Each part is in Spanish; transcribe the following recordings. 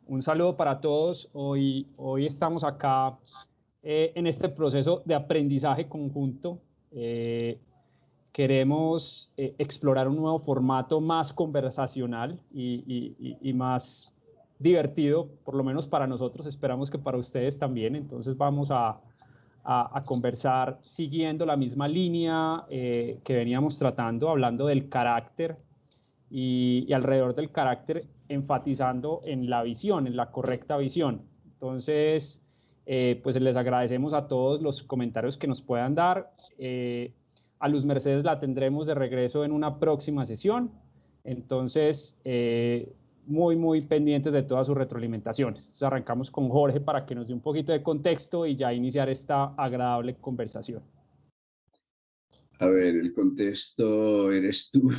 un saludo para todos. Hoy estamos acá en este proceso de aprendizaje conjunto. Queremos explorar un nuevo formato más conversacional y más divertido, por lo menos para nosotros. Esperamos que para ustedes también. Entonces vamos a conversar siguiendo la misma línea que veníamos tratando, hablando del carácter y alrededor del carácter enfatizando en la visión, en la correcta visión. Entonces, pues les agradecemos a todos los comentarios que nos puedan dar. A Luz Mercedes la tendremos de regreso en una próxima sesión. Entonces, muy pendientes de todas sus retroalimentaciones. Entonces, arrancamos con Jorge para que nos dé un poquito de contexto y ya iniciar esta agradable conversación. A ver, el contexto eres tú.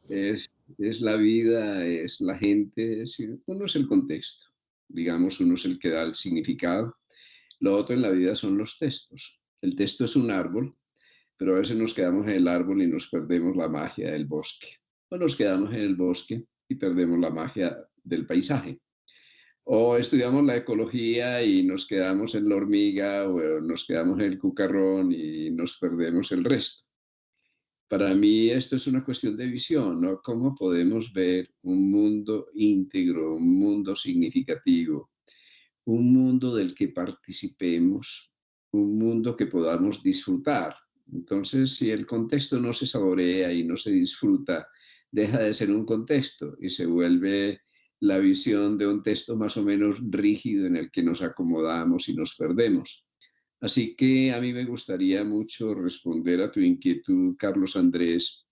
es la vida, es la gente. Uno es el contexto. Digamos, uno es el que da el significado. Lo otro en la vida son los textos. El texto es un árbol, pero a veces nos quedamos en el árbol y nos perdemos la magia del bosque. O nos quedamos en el bosque y perdemos la magia del paisaje. O estudiamos la ecología y nos quedamos en la hormiga, o nos quedamos en el cucarrón y nos perdemos el resto. Para mí esto es una cuestión de visión, ¿no? ¿Cómo podemos ver un mundo íntegro, un mundo significativo, un mundo del que participemos, un mundo que podamos disfrutar? Entonces, si el contexto no se saborea y no se disfruta, deja de ser un contexto y se vuelve la visión de un texto más o menos rígido en el que nos acomodamos y nos perdemos. Así que a mí me gustaría mucho responder a tu inquietud, Carlos Andrés,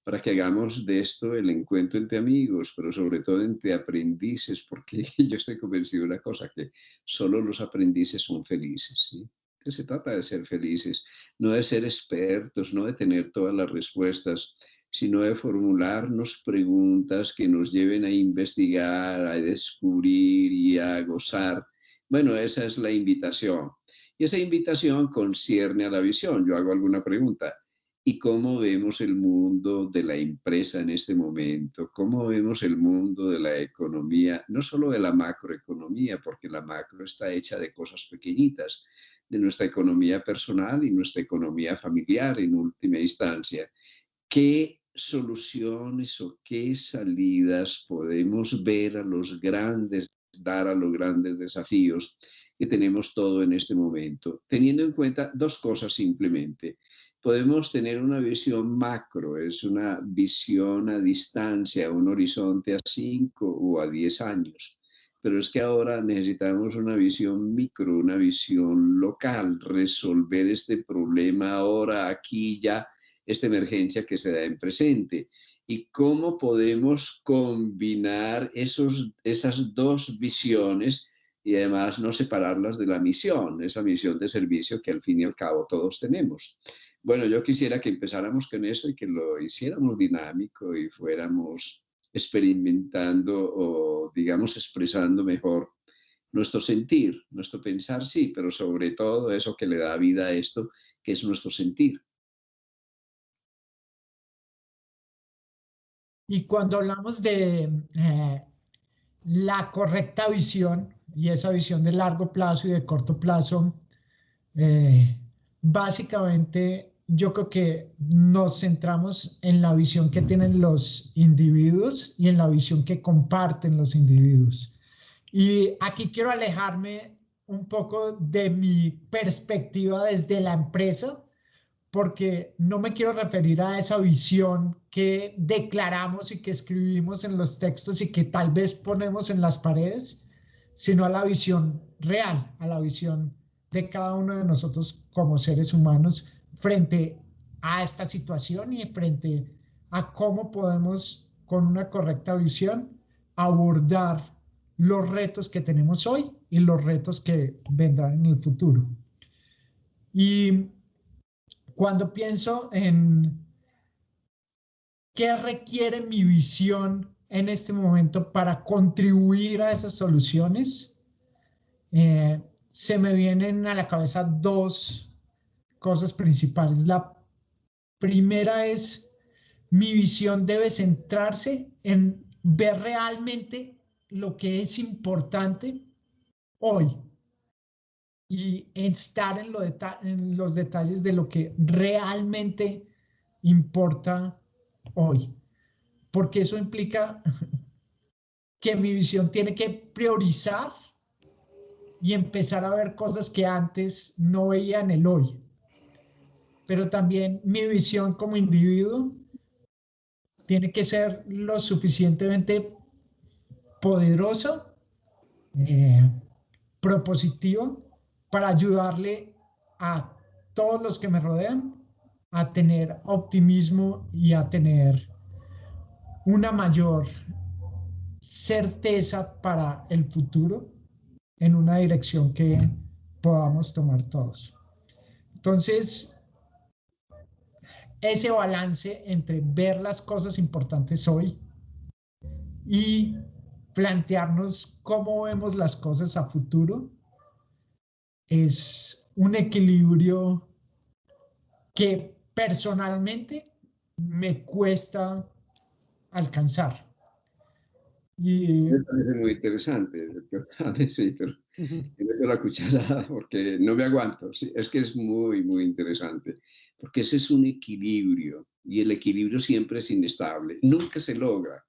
para que hagamos de esto el encuentro entre amigos, pero sobre todo entre aprendices, porque yo estoy convencido de una cosa, que solo los aprendices son felices, ¿sí? Entonces se trata de ser felices, no de ser expertos, no de tener todas las respuestas, sino de formularnos preguntas que nos lleven a investigar, a descubrir y a gozar. Bueno, esa es la invitación. Y esa invitación concierne a la visión. Yo hago alguna pregunta. ¿Y cómo vemos el mundo de la empresa en este momento? ¿Cómo vemos el mundo de la economía? No solo de la macroeconomía, porque la macro está hecha de cosas pequeñitas, de nuestra economía personal y nuestra economía familiar en última instancia. ¿Qué soluciones o qué salidas podemos ver a los grandes, dar a los grandes desafíos que tenemos todo en este momento? Teniendo en cuenta dos cosas simplemente. Podemos tener una visión macro, es una visión a distancia, un horizonte a 5 o a 10 años. Pero es que ahora necesitamos una visión micro, una visión local, resolver este problema ahora, aquí, ya, esta emergencia que se da en presente. ¿Y cómo podemos combinar esas dos visiones y además no separarlas de la misión, esa misión de servicio que al fin y al cabo todos tenemos? Bueno, yo quisiera que empezáramos con eso y que lo hiciéramos dinámico y fuéramos experimentando o, digamos, expresando mejor nuestro sentir, nuestro pensar, sí, pero sobre todo eso que le da vida a esto, que es nuestro sentir. Y cuando hablamos de la correcta visión, y esa visión de largo plazo y de corto plazo, básicamente yo creo que nos centramos en la visión que tienen los individuos y en la visión que comparten los individuos. Y aquí quiero alejarme un poco de mi perspectiva desde la empresa, porque no me quiero referir a esa visión que declaramos y que escribimos en los textos y que tal vez ponemos en las paredes, sino a la visión real, a la visión de cada uno de nosotros como seres humanos frente a esta situación y frente a cómo podemos, con una correcta visión, abordar los retos que tenemos hoy y los retos que vendrán en el futuro. Y cuando pienso en qué requiere mi visión en este momento para contribuir a esas soluciones, se me vienen a la cabeza dos cosas principales. La primera es, mi visión debe centrarse en ver realmente lo que es importante hoy y estar en los detalles de lo que realmente importa hoy, porque eso implica que mi visión tiene que priorizar y empezar a ver cosas que antes no veía en el hoy. Pero también mi visión como individuo tiene que ser lo suficientemente poderosa, propositiva, para ayudarle a todos los que me rodean a tener optimismo y a tener una mayor certeza para el futuro en una dirección que podamos tomar todos. Entonces, ese balance entre ver las cosas importantes hoy y plantearnos cómo vemos las cosas a futuro es un equilibrio que personalmente me cuesta alcanzar. Me parece muy interesante, sí, pero me meto la cucharada porque no me aguanto. Sí, es que es muy, muy interesante, porque ese es un equilibrio y el equilibrio siempre es inestable, nunca se logra.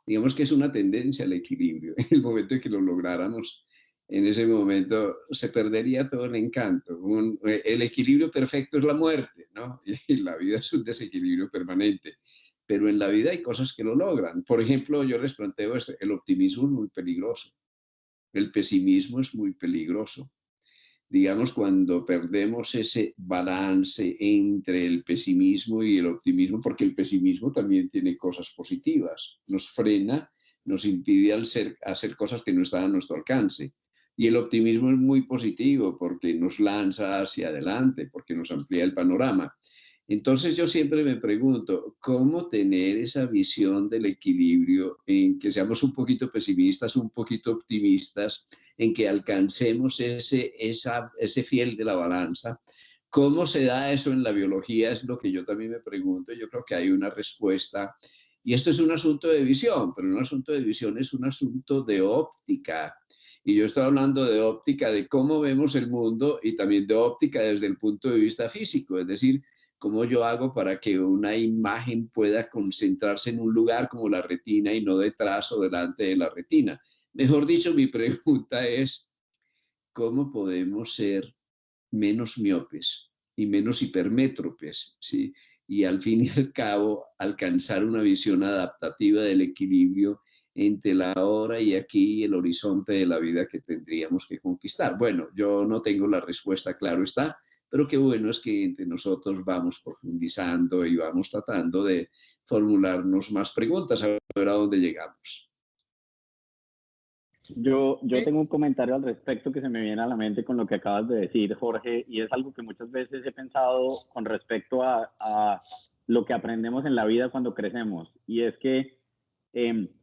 Digamos que es una tendencia al equilibrio. En el momento en que lo lográramos, en ese momento se perdería todo el encanto. El equilibrio perfecto es la muerte, ¿no? Y la vida es un desequilibrio permanente. Pero en la vida hay cosas que lo logran. Por ejemplo, yo les planteo esto, el optimismo es muy peligroso, el pesimismo es muy peligroso. Digamos, cuando perdemos ese balance entre el pesimismo y el optimismo, porque el pesimismo también tiene cosas positivas, nos frena, nos impide hacer cosas que no están a nuestro alcance. Y el optimismo es muy positivo porque nos lanza hacia adelante, porque nos amplía el panorama. Entonces yo siempre me pregunto, ¿cómo tener esa visión del equilibrio en que seamos un poquito pesimistas, un poquito optimistas, en que alcancemos ese fiel de la balanza? ¿Cómo se da eso en la biología? Es lo que yo también me pregunto. Yo creo que hay una respuesta. Y esto es un asunto de visión, pero un asunto de visión es un asunto de óptica. Y yo estoy hablando de óptica, de cómo vemos el mundo y también de óptica desde el punto de vista físico, es decir, cómo yo hago para que una imagen pueda concentrarse en un lugar como la retina y no detrás o delante de la retina. Mejor dicho, mi pregunta es, ¿cómo podemos ser menos miopes y menos hipermétropes, ¿sí? Y al fin y al cabo alcanzar una visión adaptativa del equilibrio entre la hora y aquí y el horizonte de la vida que tendríamos que conquistar? Bueno, yo no tengo la respuesta, claro está, pero qué bueno es que entre nosotros vamos profundizando y vamos tratando de formularnos más preguntas a ver a dónde llegamos. Yo tengo un comentario al respecto que se me viene a la mente con lo que acabas de decir, Jorge, y es algo que muchas veces he pensado con respecto a lo que aprendemos en la vida cuando crecemos, y es que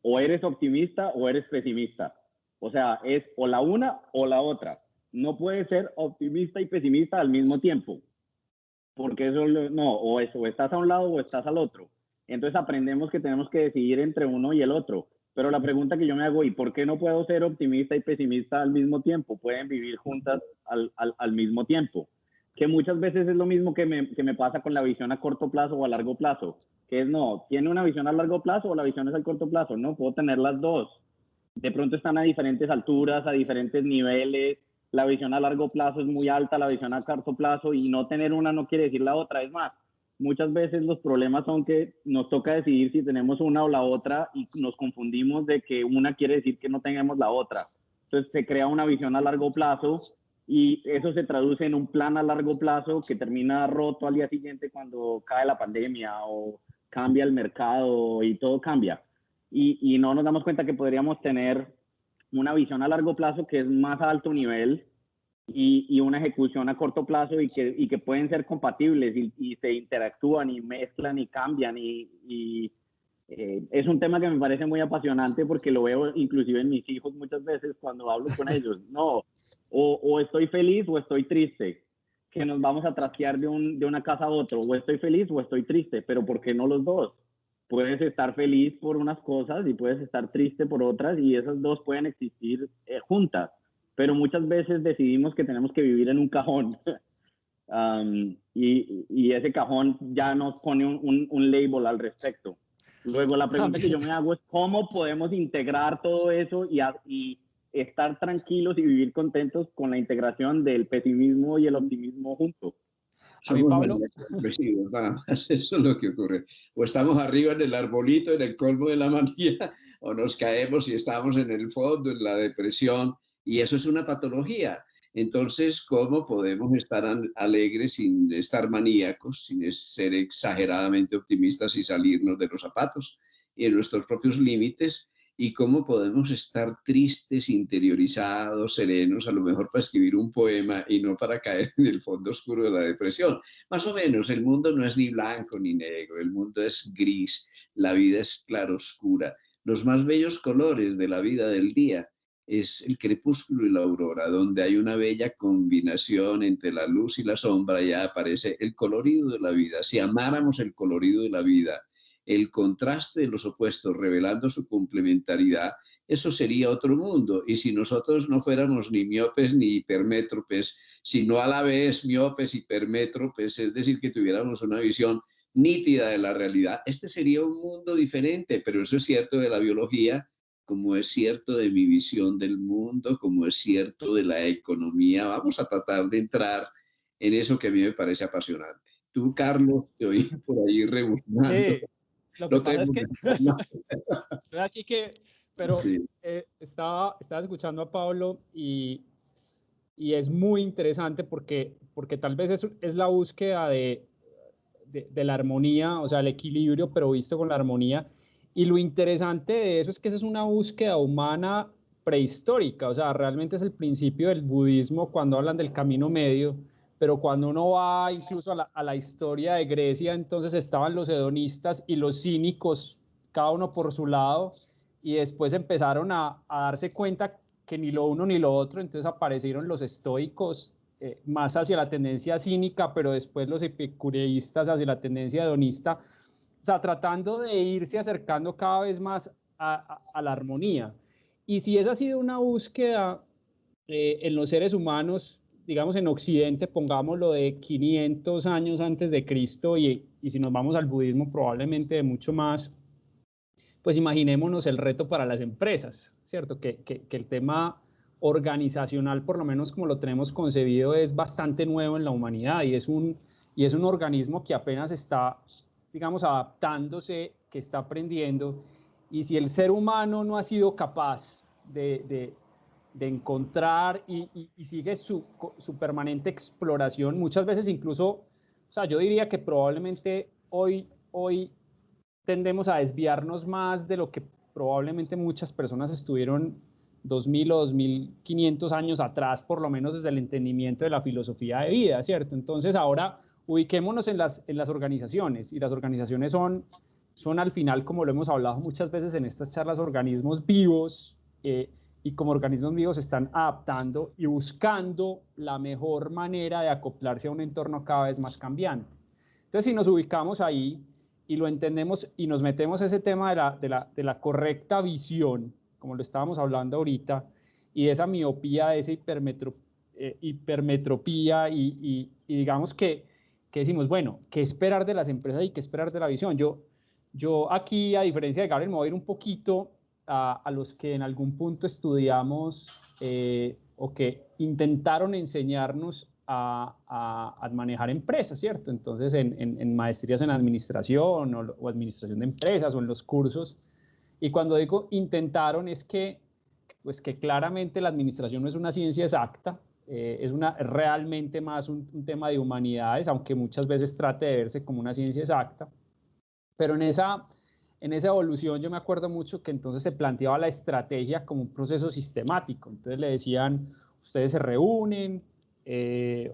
o eres optimista o eres pesimista. O sea, es o la una o la otra. No puedes ser optimista y pesimista al mismo tiempo, porque eso no, o estás a un lado o estás al otro. Entonces aprendemos que tenemos que decidir entre uno y el otro. Pero la pregunta que yo me hago, ¿y por qué no puedo ser optimista y pesimista al mismo tiempo? Pueden vivir juntas al mismo tiempo. Que muchas veces es lo mismo que me pasa con la visión a corto plazo o a largo plazo. Que es, no, ¿tiene una visión a largo plazo o la visión es a corto plazo? No, puedo tener las dos. De pronto están a diferentes alturas, a diferentes niveles. La visión a largo plazo es muy alta, la visión a corto plazo, y no tener una no quiere decir la otra. Es más, muchas veces los problemas son que nos toca decidir si tenemos una o la otra y nos confundimos de que una quiere decir que no tengamos la otra. Entonces se crea una visión a largo plazo y eso se traduce en un plan a largo plazo que termina roto al día siguiente cuando cae la pandemia o cambia el mercado y todo cambia. Y no nos damos cuenta que podríamos tener una visión a largo plazo que es más a alto nivel y una ejecución a corto plazo y que pueden ser compatibles y se interactúan y mezclan y cambian es un tema que me parece muy apasionante porque lo veo inclusive en mis hijos muchas veces cuando hablo con ellos. No, o estoy feliz o estoy triste, que nos vamos a trastear de una casa a otra, o estoy feliz o estoy triste, pero ¿por qué no los dos? puedes estar feliz por unas cosas y puedes estar triste por otras, y esas dos pueden existir juntas, pero muchas veces decidimos que tenemos que vivir en un cajón. Y ese cajón ya nos pone un label al respecto. Luego la pregunta que yo me hago es cómo podemos integrar todo eso y estar tranquilos y vivir contentos con la integración del pesimismo y el optimismo juntos. Pablo, nada más, eso es lo que ocurre. O estamos arriba en el arbolito, en el colmo de la manía, o nos caemos y estamos en el fondo, en la depresión, y eso es una patología. Entonces, ¿cómo podemos estar alegres sin estar maníacos, sin ser exageradamente optimistas y salirnos de los zapatos y en nuestros propios límites? ¿Y cómo podemos estar tristes, interiorizados, serenos, a lo mejor para escribir un poema y no para caer en el fondo oscuro de la depresión? Más o menos, el mundo no es ni blanco ni negro, el mundo es gris, la vida es claroscura. Los más bellos colores de la vida del día es el crepúsculo y la aurora, donde hay una bella combinación entre la luz y la sombra, ya aparece el colorido de la vida. Si amáramos el colorido de la vida, el contraste de los opuestos revelando su complementariedad, eso sería otro mundo. Y si nosotros no fuéramos ni miopes ni hipermétropes, sino a la vez miopes, hipermétropes, es decir, que tuviéramos una visión nítida de la realidad, este sería un mundo diferente. Pero eso es cierto de la biología, como es cierto de mi visión del mundo, como es cierto de la economía. Vamos a tratar de entrar en eso que a mí me parece apasionante. Tú, Carlos, te oí por ahí rebuznando. Sí. Lo que pasa es que estoy aquí pero sí. Estaba escuchando a Pablo y es muy interesante porque tal vez es la búsqueda de la armonía, o sea, el equilibrio, pero visto con la armonía. Y lo interesante de eso es que esa es una búsqueda humana prehistórica, o sea, realmente es el principio del budismo cuando hablan del camino medio. Pero cuando uno va incluso a la historia de Grecia, entonces estaban los hedonistas y los cínicos, cada uno por su lado, y después empezaron a darse cuenta que ni lo uno ni lo otro, entonces aparecieron los estoicos, más hacia la tendencia cínica, pero después los epicureístas hacia la tendencia hedonista, o sea, tratando de irse acercando cada vez más a la armonía. Y si esa ha sido una búsqueda en los seres humanos, digamos en Occidente, pongámoslo de 500 años antes de Cristo, y si nos vamos al budismo probablemente de mucho más, pues imaginémonos el reto para las empresas, ¿cierto? Que el tema organizacional, por lo menos como lo tenemos concebido, es bastante nuevo en la humanidad y es un organismo que apenas está, digamos, adaptándose, que está aprendiendo, y si el ser humano no ha sido capaz de encontrar y sigue su permanente exploración, muchas veces incluso, o sea, yo diría que probablemente hoy tendemos a desviarnos más de lo que probablemente muchas personas estuvieron 2000 o 2500 años atrás, por lo menos desde el entendimiento de la filosofía de vida, ¿cierto? Entonces ahora ubiquémonos en las organizaciones, y las organizaciones son al final, como lo hemos hablado muchas veces en estas charlas, organismos vivos, y como organismos vivos se están adaptando y buscando la mejor manera de acoplarse a un entorno cada vez más cambiante. Entonces, si nos ubicamos ahí y lo entendemos y nos metemos ese tema de la correcta visión, como lo estábamos hablando ahorita, y esa miopía, esa hipermetropía, y digamos que decimos, bueno, ¿qué esperar de las empresas y qué esperar de la visión? Yo aquí, a diferencia de Gabriel, me voy a ir un poquito a los que en algún punto estudiamos o que intentaron enseñarnos a manejar empresas, ¿cierto? Entonces, en maestrías en administración o administración de empresas o en los cursos. Y cuando digo intentaron es que claramente la administración no es una ciencia exacta, es realmente más un tema de humanidades, aunque muchas veces trate de verse como una ciencia exacta. Pero en esa evolución yo me acuerdo mucho que entonces se planteaba la estrategia como un proceso sistemático. Entonces le decían, ustedes se reúnen,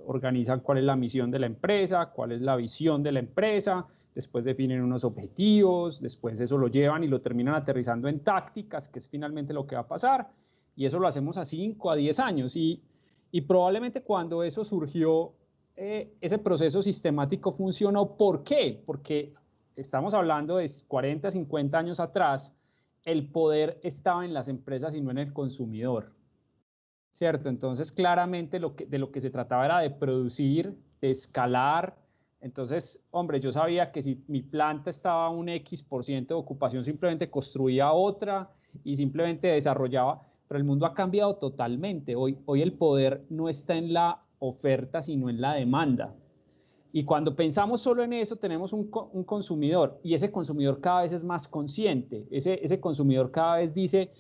organizan cuál es la misión de la empresa, cuál es la visión de la empresa, después definen unos objetivos, después eso lo llevan y lo terminan aterrizando en tácticas, que es finalmente lo que va a pasar, y eso lo hacemos a 5 a 10 años. Y probablemente cuando eso surgió, ese proceso sistemático funcionó. ¿Por qué? Porque estamos hablando de 40, 50 años atrás, el poder estaba en las empresas y no en el consumidor, ¿cierto? Entonces, claramente de lo que se trataba era de producir, de escalar. Entonces, hombre, yo sabía que si mi planta estaba a un X% de ocupación, simplemente construía otra y simplemente desarrollaba, pero el mundo ha cambiado totalmente. Hoy el poder no está en la oferta, sino en la demanda. Y cuando pensamos solo en eso, tenemos un consumidor, y ese consumidor cada vez es más consciente. Ese consumidor cada vez dice,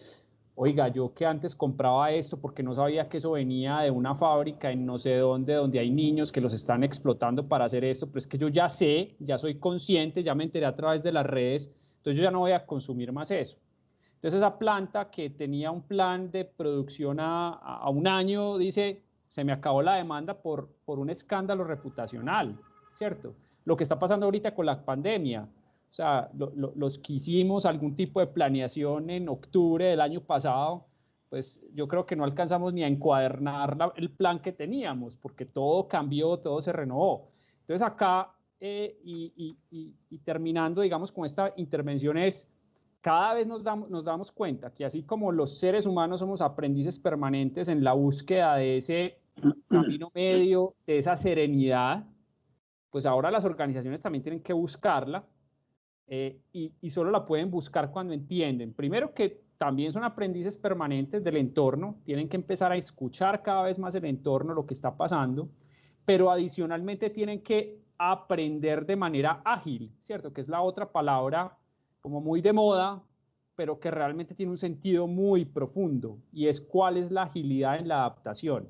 oiga, yo que antes compraba esto porque no sabía que eso venía de una fábrica en no sé dónde, donde hay niños que los están explotando para hacer esto, pero es que yo ya sé, ya soy consciente, ya me enteré a través de las redes, entonces yo ya no voy a consumir más eso. Entonces esa planta que tenía un plan de producción a un año, dice, se me acabó la demanda por un escándalo reputacional, ¿cierto? Lo que está pasando ahorita con la pandemia. O sea, los que hicimos algún tipo de planeación en octubre del año pasado, pues yo creo que no alcanzamos ni a encuadernar el plan que teníamos, porque todo cambió, todo se renovó. Entonces acá, y terminando, digamos, con esta intervención es, cada vez nos damos cuenta que así como los seres humanos somos aprendices permanentes en la búsqueda de ese camino medio, de esa serenidad, pues ahora las organizaciones también tienen que buscarla. Y solo la pueden buscar cuando entienden, primero, que también son aprendices permanentes del entorno, tienen que empezar a escuchar cada vez más el entorno, lo que está pasando, pero adicionalmente tienen que aprender de manera ágil, ¿cierto? Que es la otra palabra como muy de moda, pero que realmente tiene un sentido muy profundo, y es cuál es la agilidad en la adaptación.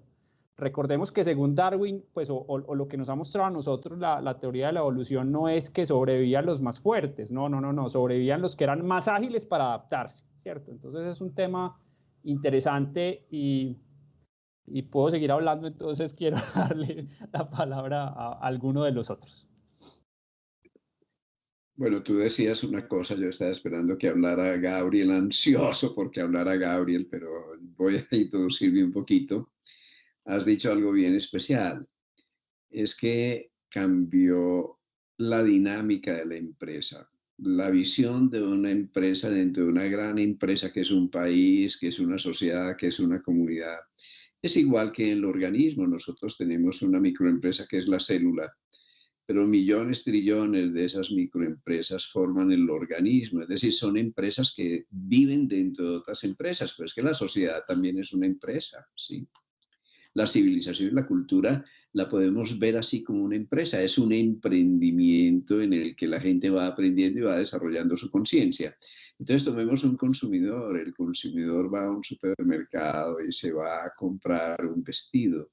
Recordemos que según Darwin, pues, o lo que nos ha mostrado a nosotros la teoría de la evolución, no es que sobrevivían los más fuertes, no, sobrevivían los que eran más ágiles para adaptarse, ¿cierto? Entonces es un tema interesante y puedo seguir hablando, entonces quiero darle la palabra a alguno de los otros. Bueno, tú decías una cosa, yo estaba esperando que hablara Gabriel, ansioso porque hablara Gabriel, pero voy a introducirme un poquito. Has dicho algo bien especial, es que cambió la dinámica de la empresa, la visión de una empresa dentro de una gran empresa que es un país, que es una sociedad, que es una comunidad. Es igual que en el organismo, nosotros tenemos una microempresa que es la célula, pero millones, trillones de esas microempresas forman el organismo, es decir, son empresas que viven dentro de otras empresas, pero es que la sociedad también es una empresa, ¿sí? La civilización y la cultura la podemos ver así como una empresa, es un emprendimiento en el que la gente va aprendiendo y va desarrollando su conciencia. Entonces tomemos un consumidor, el consumidor va a un supermercado y se va a comprar un vestido,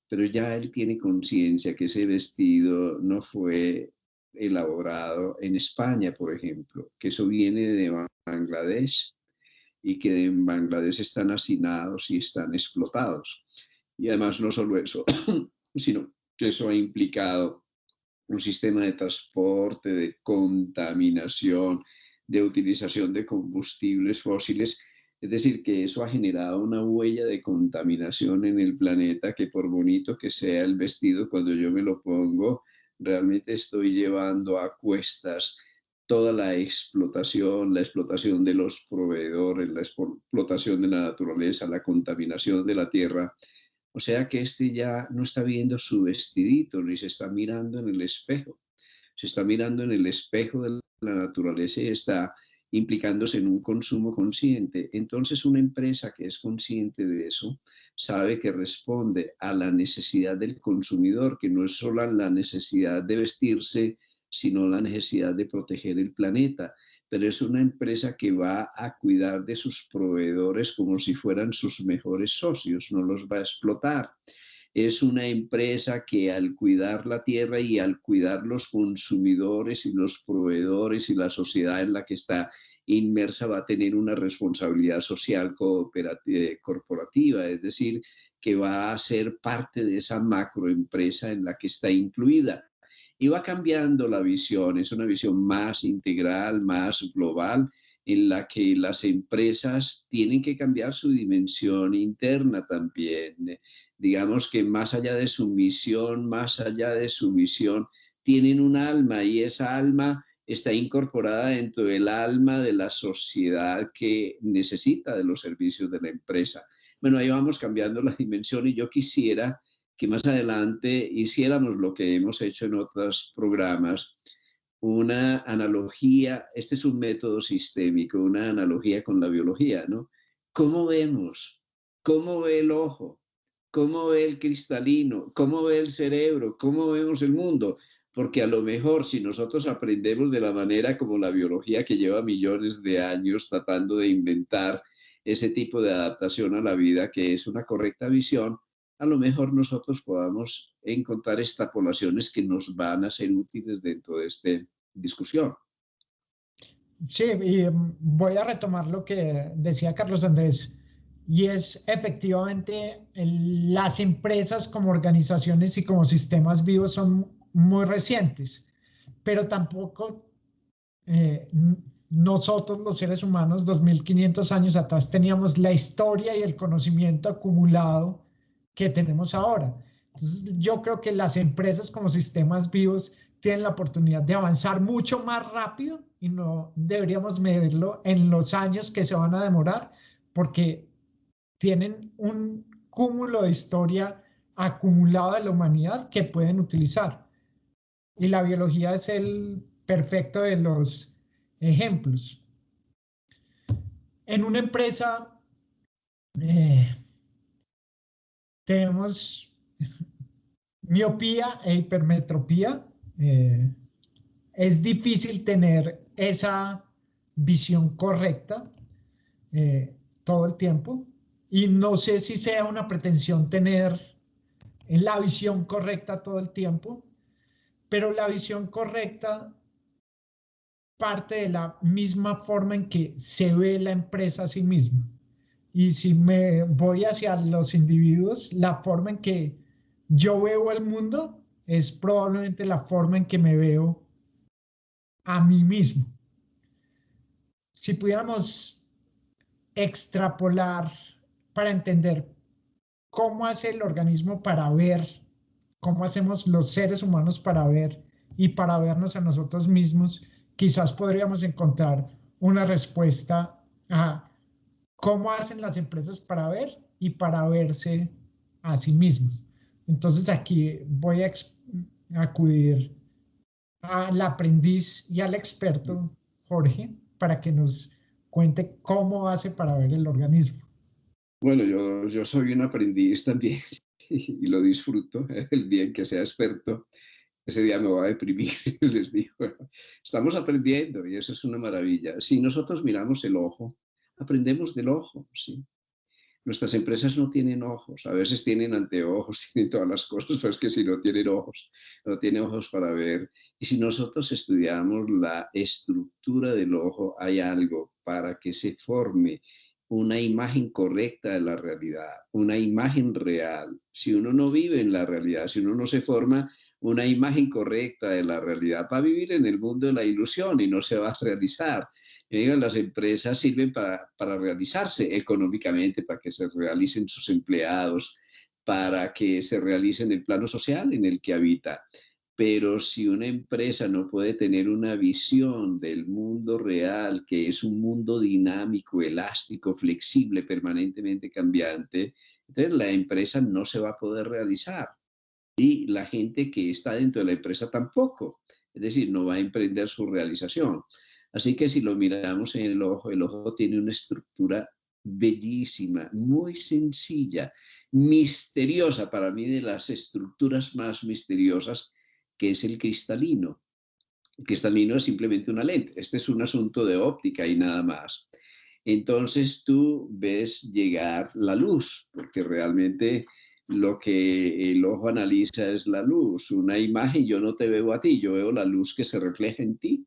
pero ya él tiene conciencia que ese vestido no fue elaborado en España, por ejemplo, que eso viene de Bangladesh y que en Bangladesh están hacinados y están explotados. Y además no solo eso, sino que eso ha implicado un sistema de transporte, de contaminación, de utilización de combustibles fósiles. Es decir, que eso ha generado una huella de contaminación en el planeta que, por bonito que sea el vestido, cuando yo me lo pongo, realmente estoy llevando a cuestas toda la explotación de los proveedores, la explotación de la naturaleza, la contaminación de la tierra. O sea que este ya no está viendo su vestidito, ni se está mirando en el espejo. Se está mirando en el espejo de la naturaleza y está implicándose en un consumo consciente. Entonces, una empresa que es consciente de eso sabe que responde a la necesidad del consumidor, que no es solo la necesidad de vestirse, sino la necesidad de proteger el planeta. Pero es una empresa que va a cuidar de sus proveedores como si fueran sus mejores socios, no los va a explotar. Es una empresa que al cuidar la tierra y al cuidar los consumidores y los proveedores y la sociedad en la que está inmersa va a tener una responsabilidad social corporativa, es decir, que va a ser parte de esa macroempresa en la que está incluida. Y va cambiando la visión, es una visión más integral, más global, en la que las empresas tienen que cambiar su dimensión interna también. Digamos que más allá de su misión, más allá de su visión, tienen un alma y esa alma está incorporada dentro del alma de la sociedad que necesita de los servicios de la empresa. Bueno, ahí vamos cambiando la dimensión y yo quisiera que más adelante hiciéramos lo que hemos hecho en otros programas, una analogía, este es un método sistémico, una analogía con la biología, ¿no? ¿Cómo vemos? ¿Cómo ve el ojo? ¿Cómo ve el cristalino? ¿Cómo ve el cerebro? ¿Cómo vemos el mundo? Porque a lo mejor si nosotros aprendemos de la manera como la biología que lleva millones de años tratando de inventar ese tipo de adaptación a la vida, que es una correcta visión, a lo mejor nosotros podamos encontrar extrapolaciones que nos van a ser útiles dentro de esta discusión. Sí, y voy a retomar lo que decía Carlos Andrés, y es efectivamente las empresas como organizaciones y como sistemas vivos son muy recientes, pero tampoco nosotros los seres humanos 2500 años atrás teníamos la historia y el conocimiento acumulado que tenemos ahora. Entonces, yo creo que las empresas como sistemas vivos tienen la oportunidad de avanzar mucho más rápido y no deberíamos medirlo en los años que se van a demorar porque tienen un cúmulo de historia acumulada de la humanidad que pueden utilizar. Y la biología es el perfecto de los ejemplos. En una empresa tenemos miopía e hipermetropía. Es difícil tener esa visión correcta todo el tiempo. Y no sé si sea una pretensión tener la visión correcta todo el tiempo, pero la visión correcta parte de la misma forma en que se ve la empresa a sí misma. Y si me voy hacia los individuos, la forma en que yo veo el mundo es probablemente la forma en que me veo a mí mismo. Si pudiéramos extrapolar para entender cómo hace el organismo para ver, cómo hacemos los seres humanos para ver y para vernos a nosotros mismos, quizás podríamos encontrar una respuesta a cómo hacen las empresas para ver y para verse a sí mismos. Entonces aquí voy a acudir al aprendiz y al experto, Jorge, para que nos cuente cómo hace para ver el organismo. Bueno, yo soy un aprendiz también y lo disfruto. El día en que sea experto, ese día me voy a deprimir, les digo. Estamos aprendiendo y eso es una maravilla. Si nosotros miramos el ojo, aprendemos del ojo, ¿sí? Nuestras empresas no tienen ojos, a veces tienen anteojos, tienen todas las cosas, pero es que si no tienen ojos, no tienen ojos para ver. Y si nosotros estudiamos la estructura del ojo, hay algo para que se forme una imagen correcta de la realidad, una imagen real. Si uno no vive en la realidad, si uno no se forma una imagen correcta de la realidad, va a vivir en el mundo de la ilusión y no se va a realizar. Yo digo, las empresas sirven para realizarse económicamente, para que se realicen sus empleados, para que se realicen el plano social en el que habita. Pero si una empresa no puede tener una visión del mundo real, que es un mundo dinámico, elástico, flexible, permanentemente cambiante, entonces la empresa no se va a poder realizar. Y la gente que está dentro de la empresa tampoco. Es decir, no va a emprender su realización. Así que si lo miramos en el ojo tiene una estructura bellísima, muy sencilla, misteriosa, para mí de las estructuras más misteriosas, que es el cristalino. El cristalino es simplemente una lente. Este es un asunto de óptica y nada más. Entonces tú ves llegar la luz, porque realmente lo que el ojo analiza es la luz. Una imagen, yo no te veo a ti, yo veo la luz que se refleja en ti.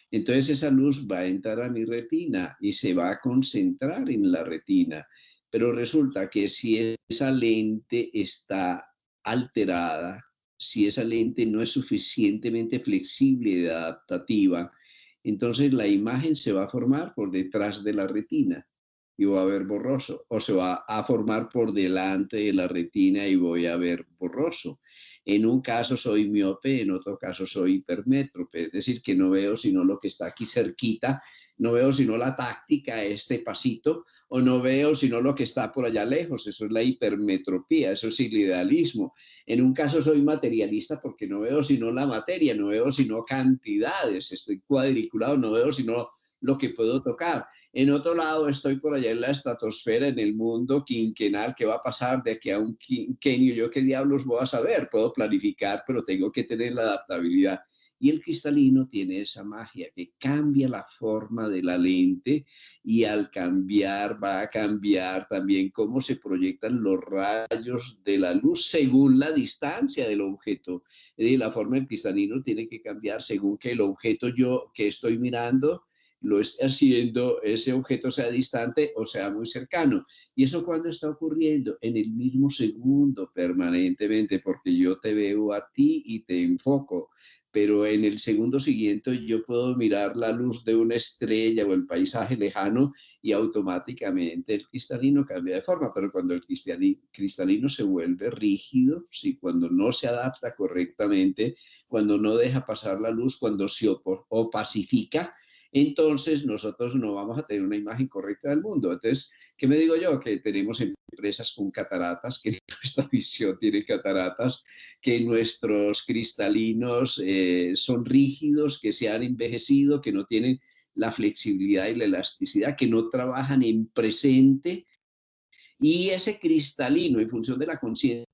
Entonces esa luz va a entrar a mi retina y se va a concentrar en la retina. Pero resulta que si esa lente está alterada, si esa lente no es suficientemente flexible y adaptativa, entonces la imagen se va a formar por detrás de la retina. y voy a ver borroso, o se va a formar por delante de la retina y voy a ver borroso. En un caso soy miope, en otro caso soy hipermétrope, es decir, que no veo sino lo que está aquí cerquita, no veo sino la táctica, este pasito, o no veo sino lo que está por allá lejos. Eso es la hipermetropía, eso es el idealismo. En un caso soy materialista porque no veo sino la materia, no veo sino cantidades, estoy cuadriculado, no veo sino lo que puedo tocar. En otro lado estoy por allá en la estratosfera, en el mundo quinquenal, ¿qué va a pasar de aquí a un quinquenio? ¿Yo qué diablos voy a saber? Puedo planificar, pero tengo que tener la adaptabilidad. Y el cristalino tiene esa magia que cambia la forma de la lente y al cambiar va a cambiar también cómo se proyectan los rayos de la luz según la distancia del objeto. Es decir, la forma del cristalino tiene que cambiar según que el objeto yo que estoy mirando lo esté haciendo, ese objeto sea distante o sea muy cercano. ¿Y eso cuándo está ocurriendo? En el mismo segundo, permanentemente, porque yo te veo a ti y te enfoco, pero en el segundo siguiente yo puedo mirar la luz de una estrella o el paisaje lejano y automáticamente el cristalino cambia de forma, pero cuando el cristalino se vuelve rígido, ¿sí? Cuando no se adapta correctamente, cuando no deja pasar la luz, cuando se opacifica, entonces nosotros no vamos a tener una imagen correcta del mundo. Entonces, ¿qué me digo yo? Que tenemos empresas con cataratas, que nuestra visión tiene cataratas, que nuestros cristalinos son rígidos, que se han envejecido, que no tienen la flexibilidad y la elasticidad, que no trabajan en presente. Y ese cristalino, en función de la conciencia,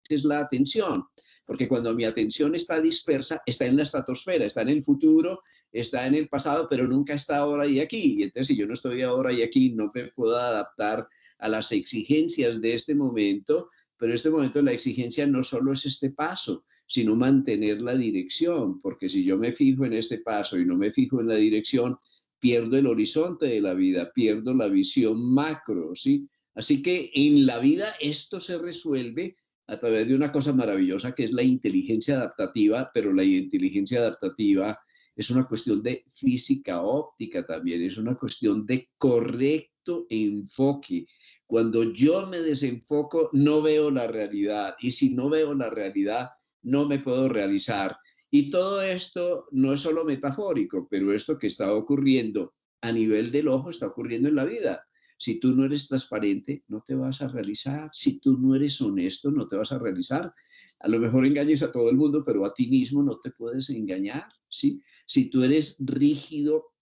es la atención. Porque cuando mi atención está dispersa, está en la estratosfera, está en el futuro, está en el pasado, pero nunca está ahora y aquí. Y entonces, si yo no estoy ahora y aquí, no me puedo adaptar a las exigencias de este momento, pero en este momento la exigencia no solo es este paso, sino mantener la dirección, porque si yo me fijo en este paso y no me fijo en la dirección, pierdo el horizonte de la vida, pierdo la visión macro, ¿sí? Así que en la vida esto se resuelve a través de una cosa maravillosa que es la inteligencia adaptativa, pero la inteligencia adaptativa es una cuestión de física óptica también, es una cuestión de correcto enfoque. Cuando yo me desenfoco, no veo la realidad, y si no veo la realidad, no me puedo realizar. Y todo esto no es solo metafórico, pero esto que está ocurriendo a nivel del ojo está ocurriendo en la vida. Si tú no eres transparente, no te vas a realizar. Si tú no eres honesto, no te vas a realizar. A lo mejor engañes a todo el mundo, pero a ti mismo no te puedes engañar, ¿sí? Si tú eres rígido,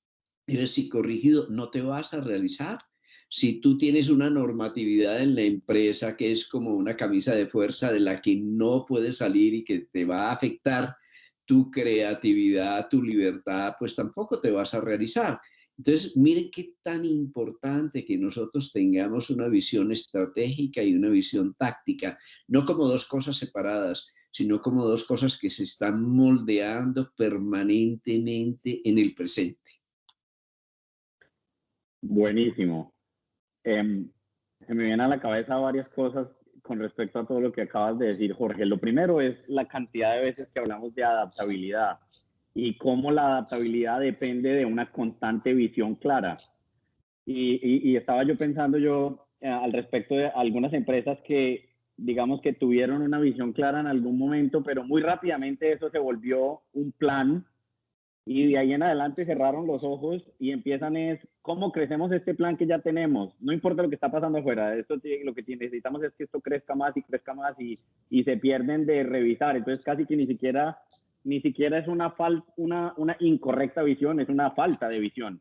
eres psicorrígido, no te vas a realizar. Si tú tienes una normatividad en la empresa que es como una camisa de fuerza de la que no puedes salir y que te va a afectar tu creatividad, tu libertad, pues tampoco te vas a realizar. Entonces, miren qué tan importante que nosotros tengamos una visión estratégica y una visión táctica, no como dos cosas separadas, sino como dos cosas que se están moldeando permanentemente en el presente. Buenísimo. Se me vienen a la cabeza varias cosas con respecto a todo lo que acabas de decir, Jorge. Lo primero es la cantidad de veces que hablamos de adaptabilidad y cómo la adaptabilidad depende de una constante visión clara. Y estaba yo pensando al respecto de algunas empresas que, digamos, que tuvieron una visión clara en algún momento, pero muy rápidamente eso se volvió un plan y de ahí en adelante cerraron los ojos y empiezan ¿cómo crecemos este plan que ya tenemos? No importa lo que está pasando afuera, lo que necesitamos es que esto crezca más y se pierden de revisar. Entonces casi que ni siquiera es una incorrecta visión, es una falta de visión.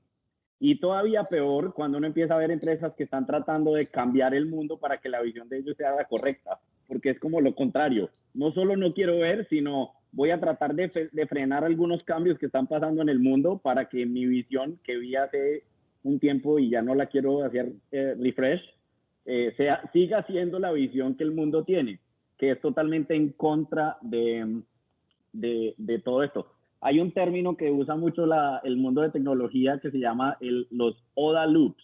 Y todavía peor cuando uno empieza a ver empresas que están tratando de cambiar el mundo para que la visión de ellos sea la correcta, porque es como lo contrario. No solo no quiero ver, sino voy a tratar de frenar algunos cambios que están pasando en el mundo para que mi visión que vi hace un tiempo y ya no la quiero hacer refresh, siga siendo la visión que el mundo tiene, que es totalmente en contra de todo esto. Hay un término que usa mucho el mundo de tecnología que se llama los OODA loops,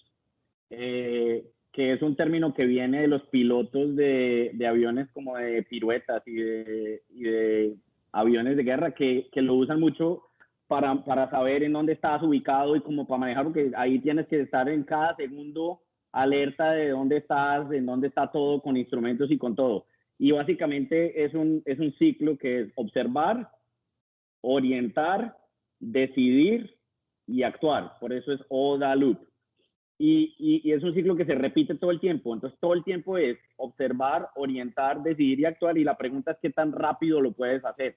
que es un término que viene de los pilotos de aviones como de piruetas y de aviones de guerra que lo usan mucho para saber en dónde estás ubicado y como para manejar, porque ahí tienes que estar en cada segundo alerta de dónde estás, en dónde está todo, con instrumentos y con todo. Y básicamente es un ciclo que es observar, orientar, decidir y actuar. Por eso es ODA Loop. Y es un ciclo que se repite todo el tiempo. Entonces, todo el tiempo es observar, orientar, decidir y actuar. Y la pregunta es qué tan rápido lo puedes hacer.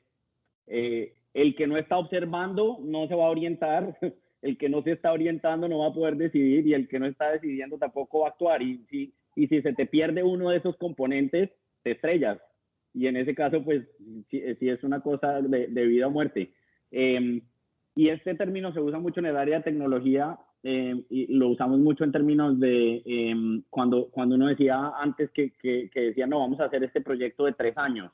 El que no está observando no se va a orientar. El que no se está orientando no va a poder decidir. Y el que no está decidiendo tampoco va a actuar. Y si se te pierde uno de esos componentes, te estrellas. Y en ese caso, pues, sí es una cosa de vida o muerte. Y este término se usa mucho en el área de tecnología. Y lo usamos mucho en términos de cuando uno decía antes que decía, no, vamos a hacer este proyecto de 3 años.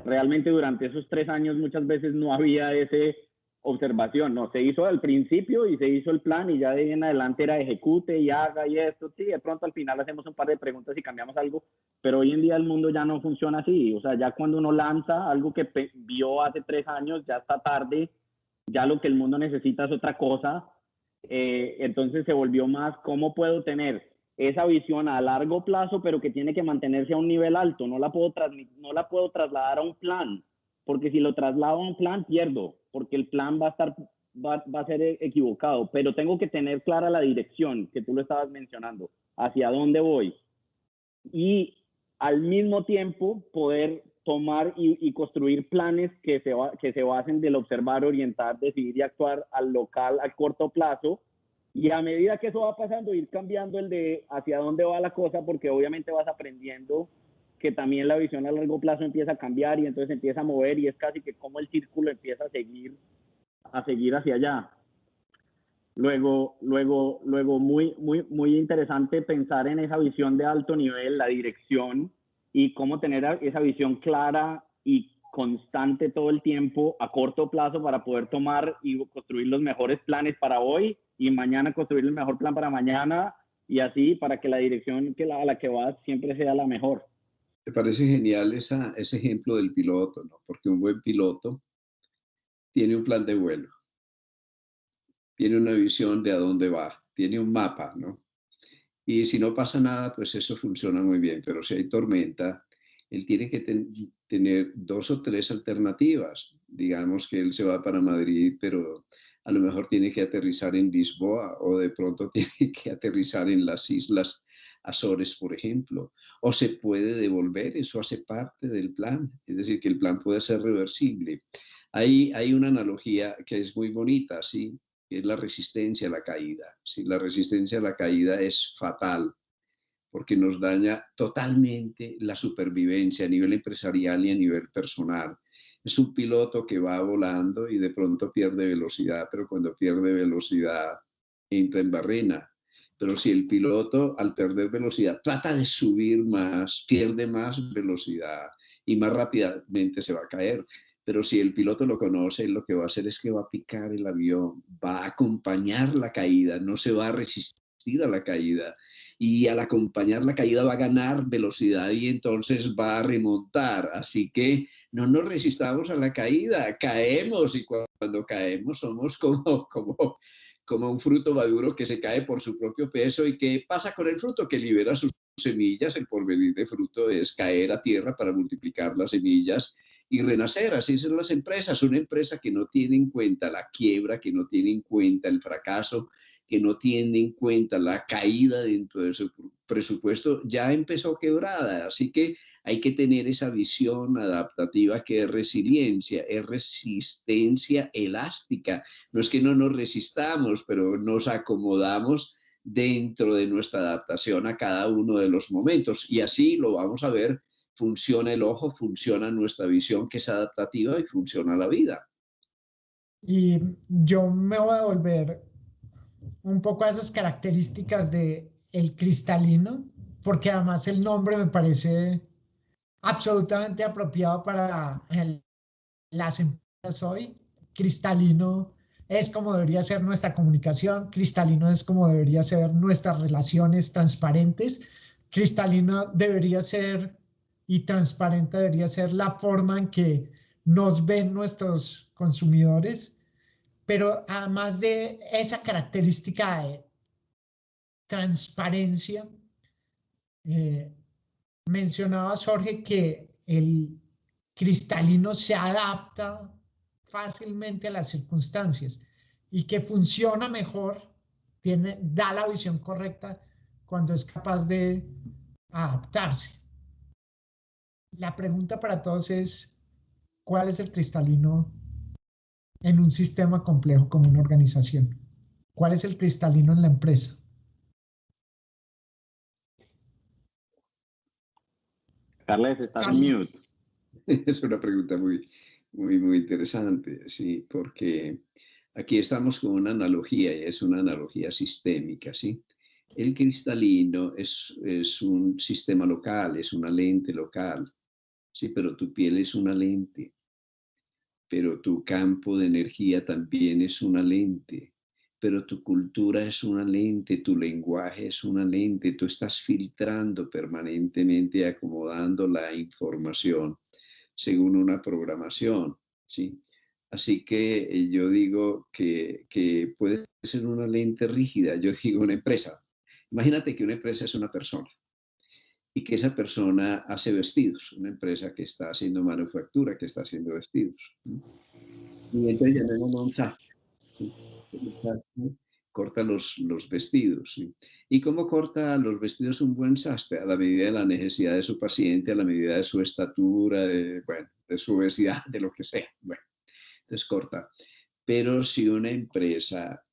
Realmente durante esos 3 años muchas veces no había esa observación, no, se hizo al principio y se hizo el plan y ya de ahí en adelante era ejecute y haga y esto, sí, de pronto al final hacemos un par de preguntas y cambiamos algo, pero hoy en día el mundo ya no funciona así, o sea, ya cuando uno lanza algo que vio hace 3 años, ya está tarde, ya lo que el mundo necesita es otra cosa. Entonces se volvió más cómo puedo tener esa visión a largo plazo, pero que tiene que mantenerse a un nivel alto. No la puedo trasladar a un plan, porque si lo traslado a un plan, pierdo, porque el plan va a ser equivocado, pero tengo que tener clara la dirección, que tú lo estabas mencionando, hacia dónde voy. Y al mismo tiempo poder tomar y construir planes que se basen del observar, orientar, decidir y actuar al local, a corto plazo, y a medida que eso va pasando, ir cambiando el de hacia dónde va la cosa, porque obviamente vas aprendiendo que también la visión a largo plazo empieza a cambiar y entonces empieza a mover y es casi que como el círculo empieza a seguir hacia allá. Luego muy interesante pensar en esa visión de alto nivel, la dirección, y cómo tener esa visión clara y constante todo el tiempo a corto plazo para poder tomar y construir los mejores planes para hoy y mañana construir el mejor plan para mañana y así para que la dirección a la que vas siempre sea la mejor. Me parece genial ese ejemplo del piloto, ¿no? Porque un buen piloto tiene un plan de vuelo, tiene una visión de a dónde va, tiene un mapa, ¿no? Y si no pasa nada, pues eso funciona muy bien, pero si hay tormenta, él tiene que tener 2 o 3 alternativas. Digamos que él se va para Madrid, pero a lo mejor tiene que aterrizar en Lisboa o de pronto tiene que aterrizar en las Islas Azores, por ejemplo. O se puede devolver, eso hace parte del plan. Es decir, que el plan puede ser reversible. Hay una analogía que es muy bonita, ¿sí? Que es la resistencia a la caída. ¿Sí? La resistencia a la caída es fatal porque nos daña totalmente la supervivencia a nivel empresarial y a nivel personal. Es un piloto que va volando y de pronto pierde velocidad, pero cuando pierde velocidad entra en barrena. Pero si el piloto al perder velocidad trata de subir más, pierde más velocidad y más rápidamente se va a caer. Pero si el piloto lo conoce, lo que va a hacer es que va a picar el avión, va a acompañar la caída, no se va a resistir a la caída. Y al acompañar la caída va a ganar velocidad y entonces va a remontar. Así que no nos resistamos a la caída, caemos y cuando caemos somos como un fruto maduro que se cae por su propio peso. ¿Y qué pasa con el fruto? Que libera sus semillas. El porvenir de fruto es caer a tierra para multiplicar las semillas y renacer. Así son las empresas. Una empresa que no tiene en cuenta la quiebra, que no tiene en cuenta el fracaso, que no tiene en cuenta la caída dentro de su presupuesto, ya empezó quebrada. Así que hay que tener esa visión adaptativa que es resiliencia, es resistencia elástica. No es que no nos resistamos, pero nos acomodamos dentro de nuestra adaptación a cada uno de los momentos. Y así lo vamos a ver, funciona el ojo, funciona nuestra visión que es adaptativa y funciona la vida. Y yo me voy a volver un poco a esas características de el cristalino, porque además el nombre me parece absolutamente apropiado para las empresas hoy. Cristalino es como debería ser nuestra comunicación, cristalino es como debería ser nuestras relaciones transparentes, cristalino debería ser y transparente debería ser la forma en que nos ven nuestros consumidores, pero además de esa característica transparencia. Mencionaba Jorge que el cristalino se adapta fácilmente a las circunstancias y que funciona mejor, da la visión correcta cuando es capaz de adaptarse. La pregunta para todos es, ¿cuál es el cristalino en un sistema complejo como una organización? ¿Cuál es el cristalino en la empresa? Carles, estás en mute. Es una pregunta muy interesante, sí, porque aquí estamos con una analogía, y es una analogía sistémica, ¿sí? El cristalino es un sistema local, es una lente local, sí, pero tu piel es una lente, pero tu campo de energía también es una lente, pero tu cultura es una lente, tu lenguaje es una lente, tú estás filtrando permanentemente, acomodando la información según una programación, ¿sí? Así que yo digo que puede ser una lente rígida, yo digo una empresa. Imagínate que una empresa es una persona y que esa persona hace vestidos, una empresa que está haciendo manufactura, que está haciendo vestidos. Y entonces llamemos a un sastre, ¿sí? Corta los vestidos. ¿Sí? ¿Y cómo corta los vestidos un buen sastre? A la medida de la necesidad de su paciente, a la medida de su estatura, de su obesidad, de lo que sea. Bueno, entonces corta. Pero si una empresa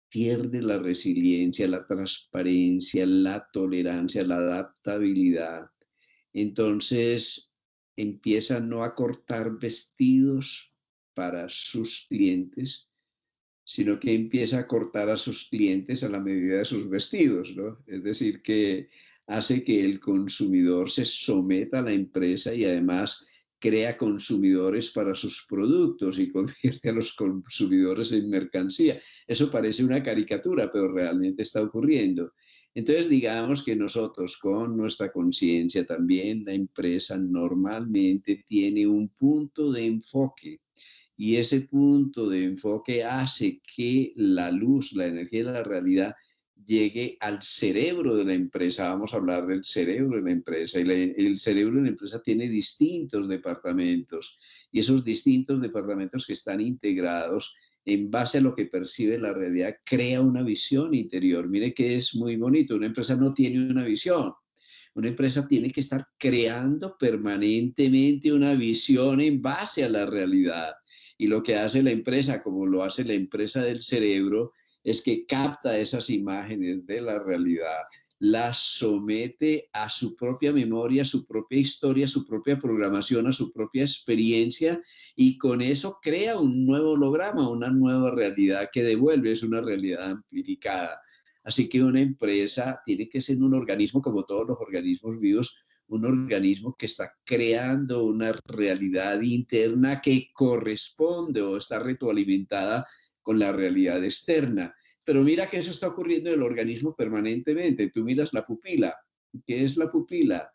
pierde la resiliencia, la transparencia, la tolerancia, la adaptabilidad, entonces empieza no a cortar vestidos para sus clientes, sino que empieza a cortar a sus clientes a la medida de sus vestidos, ¿no? Es decir, que hace que el consumidor se someta a la empresa y además crea consumidores para sus productos y convierte a los consumidores en mercancía. Eso parece una caricatura, pero realmente está ocurriendo. Entonces, digamos que nosotros con nuestra conciencia también, la empresa normalmente tiene un punto de enfoque. Y ese punto de enfoque hace que la luz, la energía de la realidad llegue al cerebro de la empresa. Vamos a hablar del cerebro de la empresa. Y el cerebro de la empresa tiene distintos departamentos. Y esos distintos departamentos que están integrados en base a lo que percibe la realidad, crea una visión interior. Mire que es muy bonito. Una empresa no tiene una visión. Una empresa tiene que estar creando permanentemente una visión en base a la realidad. Y lo que hace la empresa, como lo hace la empresa del cerebro, es que capta esas imágenes de la realidad, las somete a su propia memoria, a su propia historia, a su propia programación, a su propia experiencia, y con eso crea un nuevo holograma, una nueva realidad que devuelve, es una realidad amplificada. Así que una empresa tiene que ser un organismo, como todos los organismos vivos, un organismo que está creando una realidad interna que corresponde o está retroalimentada con la realidad externa. Pero mira que eso está ocurriendo en el organismo permanentemente. Tú miras la pupila. ¿Qué es la pupila?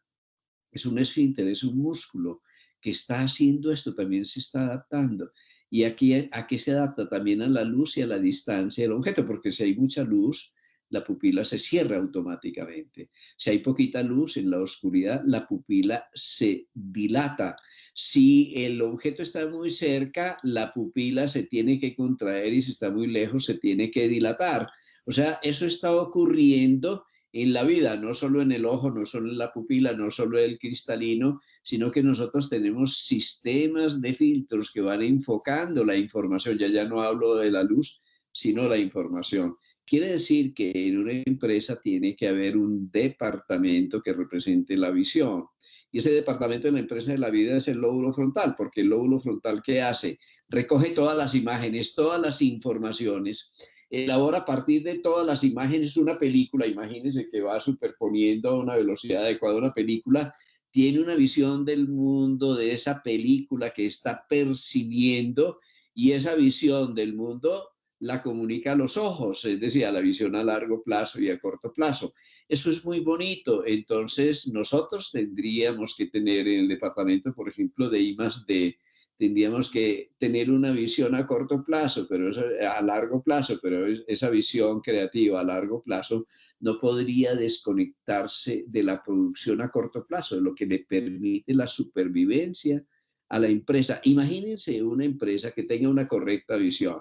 Es un esfínter, es un músculo que está haciendo esto, también se está adaptando. Y aquí, ¿a qué se adapta? También a la luz y a la distancia del objeto, porque si hay mucha luz, la pupila se cierra automáticamente. Si hay poquita luz en la oscuridad, la pupila se dilata. Si el objeto está muy cerca, la pupila se tiene que contraer y si está muy lejos, se tiene que dilatar. O sea, eso está ocurriendo en la vida, no solo en el ojo, no solo en la pupila, no solo en el cristalino, sino que nosotros tenemos sistemas de filtros que van enfocando la información. Ya no hablo de la luz, sino la información. Quiere decir que en una empresa tiene que haber un departamento que represente la visión. Y ese departamento de la empresa de la vida es el lóbulo frontal, porque el lóbulo frontal, ¿qué hace? Recoge todas las imágenes, todas las informaciones, elabora a partir de todas las imágenes una película. Imagínense que va superponiendo a una velocidad adecuada una película, tiene una visión del mundo de esa película que está percibiendo y esa visión del mundo la comunica a los ojos, es decir, a la visión a largo plazo y a corto plazo. Eso es muy bonito. Entonces, nosotros tendríamos que tener en el departamento, por ejemplo, de I+D, tendríamos que tener una visión a corto plazo, pero a largo plazo, pero esa visión creativa a largo plazo no podría desconectarse de la producción a corto plazo, de lo que le permite la supervivencia a la empresa. Imagínense una empresa que tenga una correcta visión.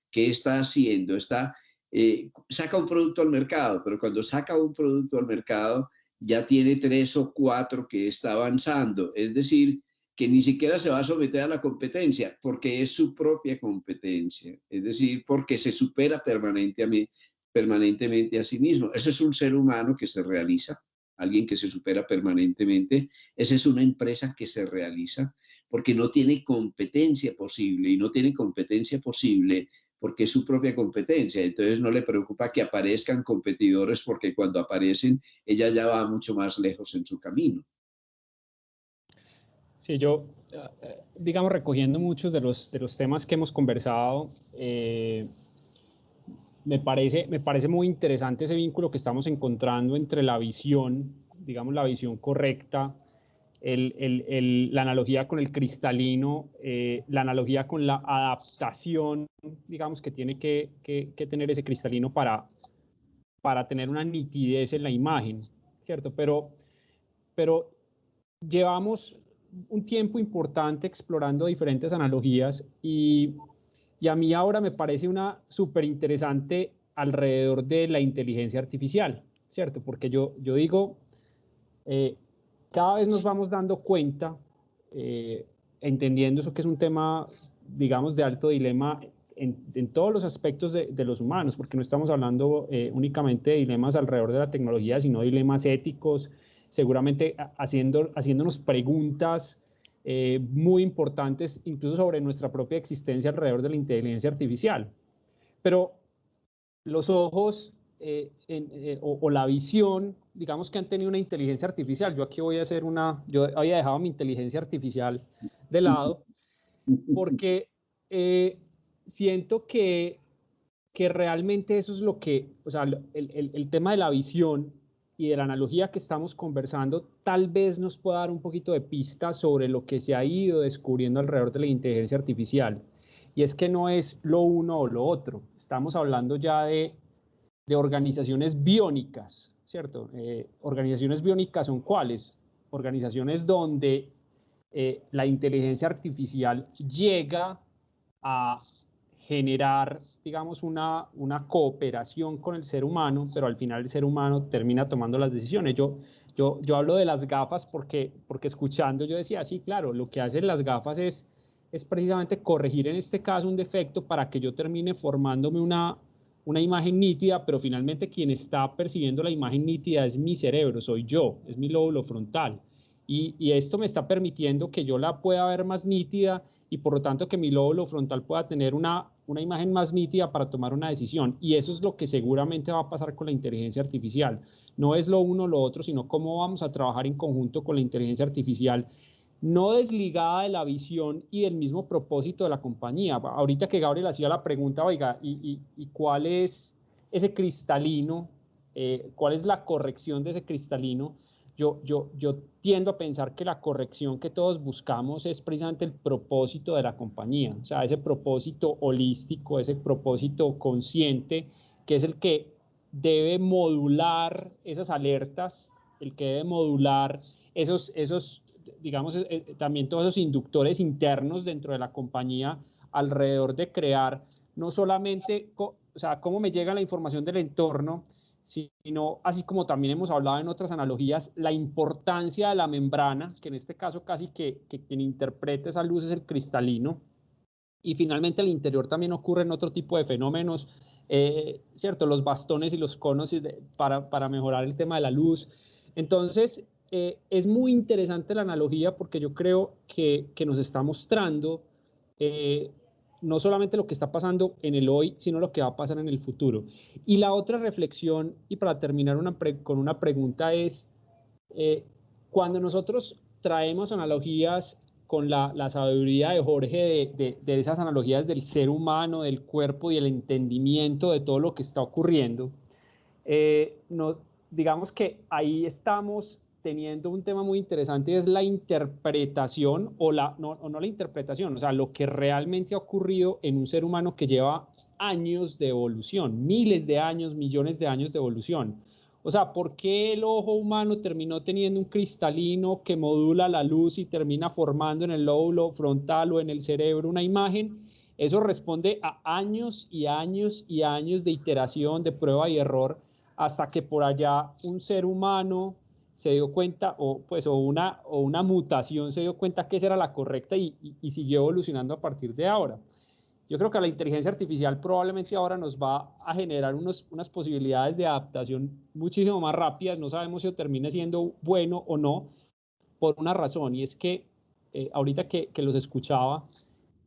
¿Qué está haciendo? Saca un producto al mercado, pero cuando saca un producto al mercado ya tiene 3 o 4 que está avanzando. Es decir, que ni siquiera se va a someter a la competencia porque es su propia competencia. Es decir, porque se supera permanentemente a sí mismo. Ese es un ser humano que se realiza, alguien que se supera permanentemente. Esa es una empresa que se realiza porque no tiene competencia posible, y no tiene competencia posible porque es su propia competencia. Entonces no le preocupa que aparezcan competidores, porque cuando aparecen ella ya va mucho más lejos en su camino. Sí, yo, digamos, recogiendo muchos de los temas que hemos conversado, me parece muy interesante ese vínculo que estamos encontrando entre la visión, digamos, la visión correcta, la analogía con el cristalino, la analogía con la adaptación, digamos, que tiene que tener ese cristalino para tener una nitidez en la imagen, ¿cierto? Pero llevamos un tiempo importante explorando diferentes analogías y a mí ahora me parece una súper interesante alrededor de la inteligencia artificial, ¿cierto? Porque yo digo, cada vez nos vamos dando cuenta, entendiendo eso que es un tema, digamos, de alto dilema en todos los aspectos de los humanos, porque no estamos hablando únicamente de dilemas alrededor de la tecnología, sino dilemas éticos, seguramente haciéndonos preguntas muy importantes, incluso sobre nuestra propia existencia alrededor de la inteligencia artificial. Pero los ojos o la visión, digamos que han tenido una inteligencia artificial. Yo aquí yo había dejado mi inteligencia artificial de lado porque siento que realmente eso es lo que, o sea, el tema de la visión y de la analogía que estamos conversando tal vez nos pueda dar un poquito de pistas sobre lo que se ha ido descubriendo alrededor de la inteligencia artificial. Y es que no es lo uno o lo otro. Estamos hablando ya de organizaciones biónicas, ¿cierto? Organizaciones biónicas son ¿cuáles? Organizaciones donde la inteligencia artificial llega a generar, digamos, una cooperación con el ser humano, pero al final el ser humano termina tomando las decisiones. Yo hablo de las gafas porque escuchando yo decía, sí, claro, lo que hacen las gafas es precisamente corregir en este caso un defecto para que yo termine formándome una imagen nítida, pero finalmente quien está percibiendo la imagen nítida es mi cerebro, soy yo, es mi lóbulo frontal. Y esto me está permitiendo que yo la pueda ver más nítida y por lo tanto que mi lóbulo frontal pueda tener una imagen más nítida para tomar una decisión. Y eso es lo que seguramente va a pasar con la inteligencia artificial. No es lo uno o lo otro, sino cómo vamos a trabajar en conjunto con la inteligencia artificial, no desligada de la visión y del mismo propósito de la compañía. Ahorita que Gabriel hacía la pregunta, oiga, ¿y cuál es ese cristalino? ¿Cuál es la corrección de ese cristalino? Yo tiendo a pensar que la corrección que todos buscamos es precisamente el propósito de la compañía, o sea, ese propósito holístico, ese propósito consciente, que es el que debe modular esas alertas, el que debe modular esos digamos, también todos esos inductores internos dentro de la compañía alrededor de crear no solamente, o sea, cómo me llega la información del entorno, sino, así como también hemos hablado en otras analogías, la importancia de la membrana, que en este caso casi que quien interpreta esa luz es el cristalino, y finalmente al interior también ocurren otro tipo de fenómenos, ¿cierto? Los bastones y los conos para mejorar el tema de la luz. Entonces, es muy interesante la analogía porque yo creo que nos está mostrando no solamente lo que está pasando en el hoy, sino lo que va a pasar en el futuro. Y la otra reflexión, y para terminar con una pregunta, es cuando nosotros traemos analogías con la sabiduría de Jorge, de esas analogías del ser humano, del cuerpo y el entendimiento de todo lo que está ocurriendo, digamos que ahí estamos teniendo un tema muy interesante, es la interpretación no la interpretación, o sea, lo que realmente ha ocurrido en un ser humano que lleva años de evolución, miles de años, millones de años de evolución. O sea, ¿por qué el ojo humano terminó teniendo un cristalino que modula la luz y termina formando en el lóbulo frontal o en el cerebro una imagen? Eso responde a años y años y años de iteración, de prueba y error, hasta que por allá un ser humano se dio cuenta, o una mutación se dio cuenta que esa era la correcta y siguió evolucionando a partir de ahora. Yo creo que la inteligencia artificial probablemente ahora nos va a generar unas posibilidades de adaptación muchísimo más rápidas. No sabemos si termine siendo bueno o no, por una razón, y es que ahorita que los escuchaba,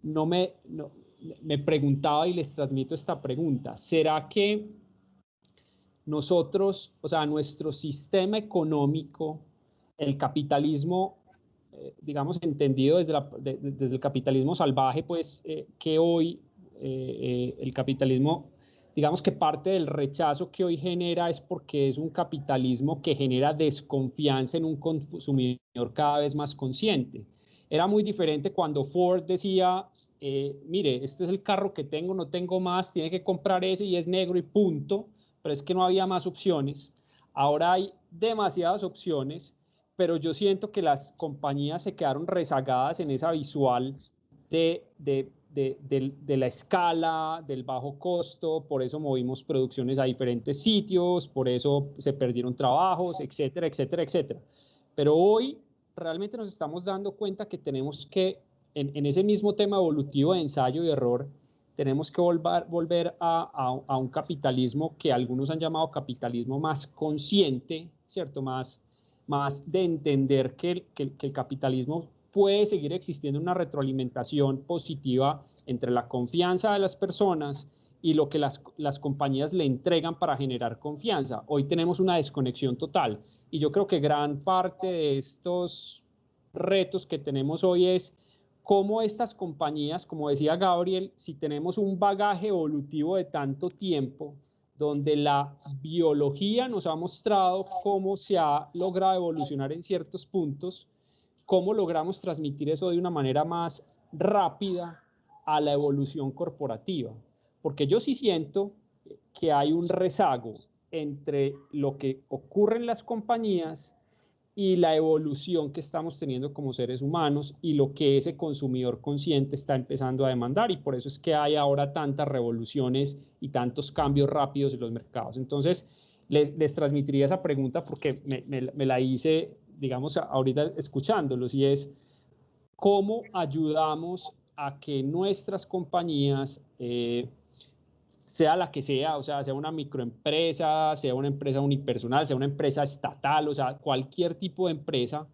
me preguntaba y les transmito esta pregunta. ¿Será que nosotros, o sea, nuestro sistema económico, el capitalismo, digamos, entendido desde el capitalismo salvaje, pues que hoy el capitalismo, digamos que parte del rechazo que hoy genera es porque es un capitalismo que genera desconfianza en un consumidor cada vez más consciente? Era muy diferente cuando Ford decía, mire, este es el carro que tengo, no tengo más, tiene que comprar ese y es negro y punto, pero es que no había más opciones. Ahora hay demasiadas opciones, pero yo siento que las compañías se quedaron rezagadas en esa visual de la escala, del bajo costo, por eso movimos producciones a diferentes sitios, por eso se perdieron trabajos, etcétera, etcétera, etcétera. Pero hoy realmente nos estamos dando cuenta que tenemos que, en ese mismo tema evolutivo de ensayo y error, tenemos que volver a un capitalismo que algunos han llamado capitalismo más consciente, ¿cierto? Más de entender que el capitalismo puede seguir existiendo una retroalimentación positiva entre la confianza de las personas y lo que las compañías le entregan para generar confianza. Hoy tenemos una desconexión total y yo creo que gran parte de estos retos que tenemos hoy es cómo estas compañías, como decía Gabriel, si tenemos un bagaje evolutivo de tanto tiempo, donde la biología nos ha mostrado cómo se ha logrado evolucionar en ciertos puntos, cómo logramos transmitir eso de una manera más rápida a la evolución corporativa. Porque yo sí siento que hay un rezago entre lo que ocurre en las compañías y la evolución que estamos teniendo como seres humanos y lo que ese consumidor consciente está empezando a demandar, y por eso es que hay ahora tantas revoluciones y tantos cambios rápidos en los mercados. Entonces, les transmitiría esa pregunta porque me la hice, digamos, ahorita escuchándolos, y es ¿cómo ayudamos a que nuestras compañías, sea la que sea, o sea una microempresa, sea una empresa unipersonal, sea una empresa estatal, o sea, cualquier tipo de empresa,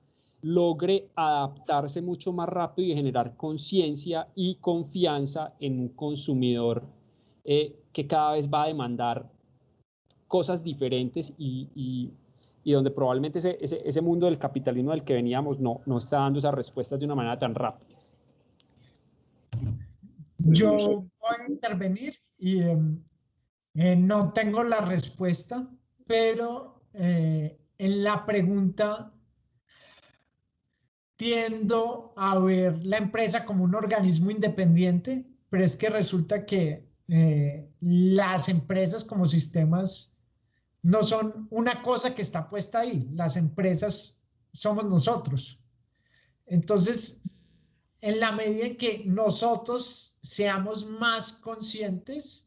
logre adaptarse mucho más rápido y generar conciencia y confianza en un consumidor que cada vez va a demandar cosas diferentes y donde probablemente ese mundo del capitalismo del que veníamos no está dando esas respuestas de una manera tan rápida? Yo voy a intervenir y no tengo la respuesta, pero en la pregunta tiendo a ver la empresa como un organismo independiente, pero es que resulta que las empresas como sistemas no son una cosa que está puesta ahí. Las empresas somos nosotros. Entonces, en la medida en que nosotros seamos más conscientes,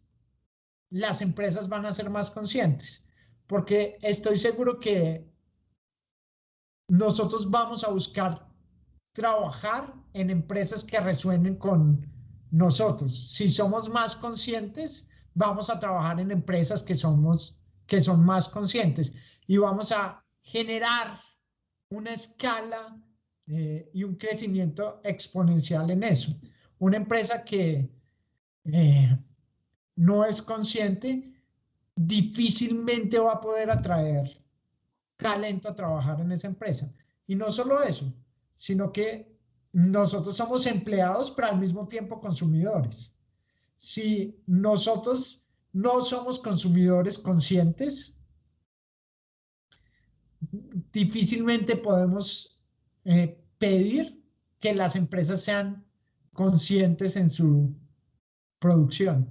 las empresas van a ser más conscientes, porque estoy seguro que nosotros vamos a buscar trabajar en empresas que resuenen con nosotros. Si somos más conscientes, vamos a trabajar en empresas que son más conscientes y vamos a generar una escala y un crecimiento exponencial en eso. Una empresa que no es consciente difícilmente va a poder atraer talento a trabajar en esa empresa. Y no solo eso, sino que nosotros somos empleados, pero al mismo tiempo consumidores. Si nosotros no somos consumidores conscientes, difícilmente podemos pedir que las empresas sean conscientes en su producción.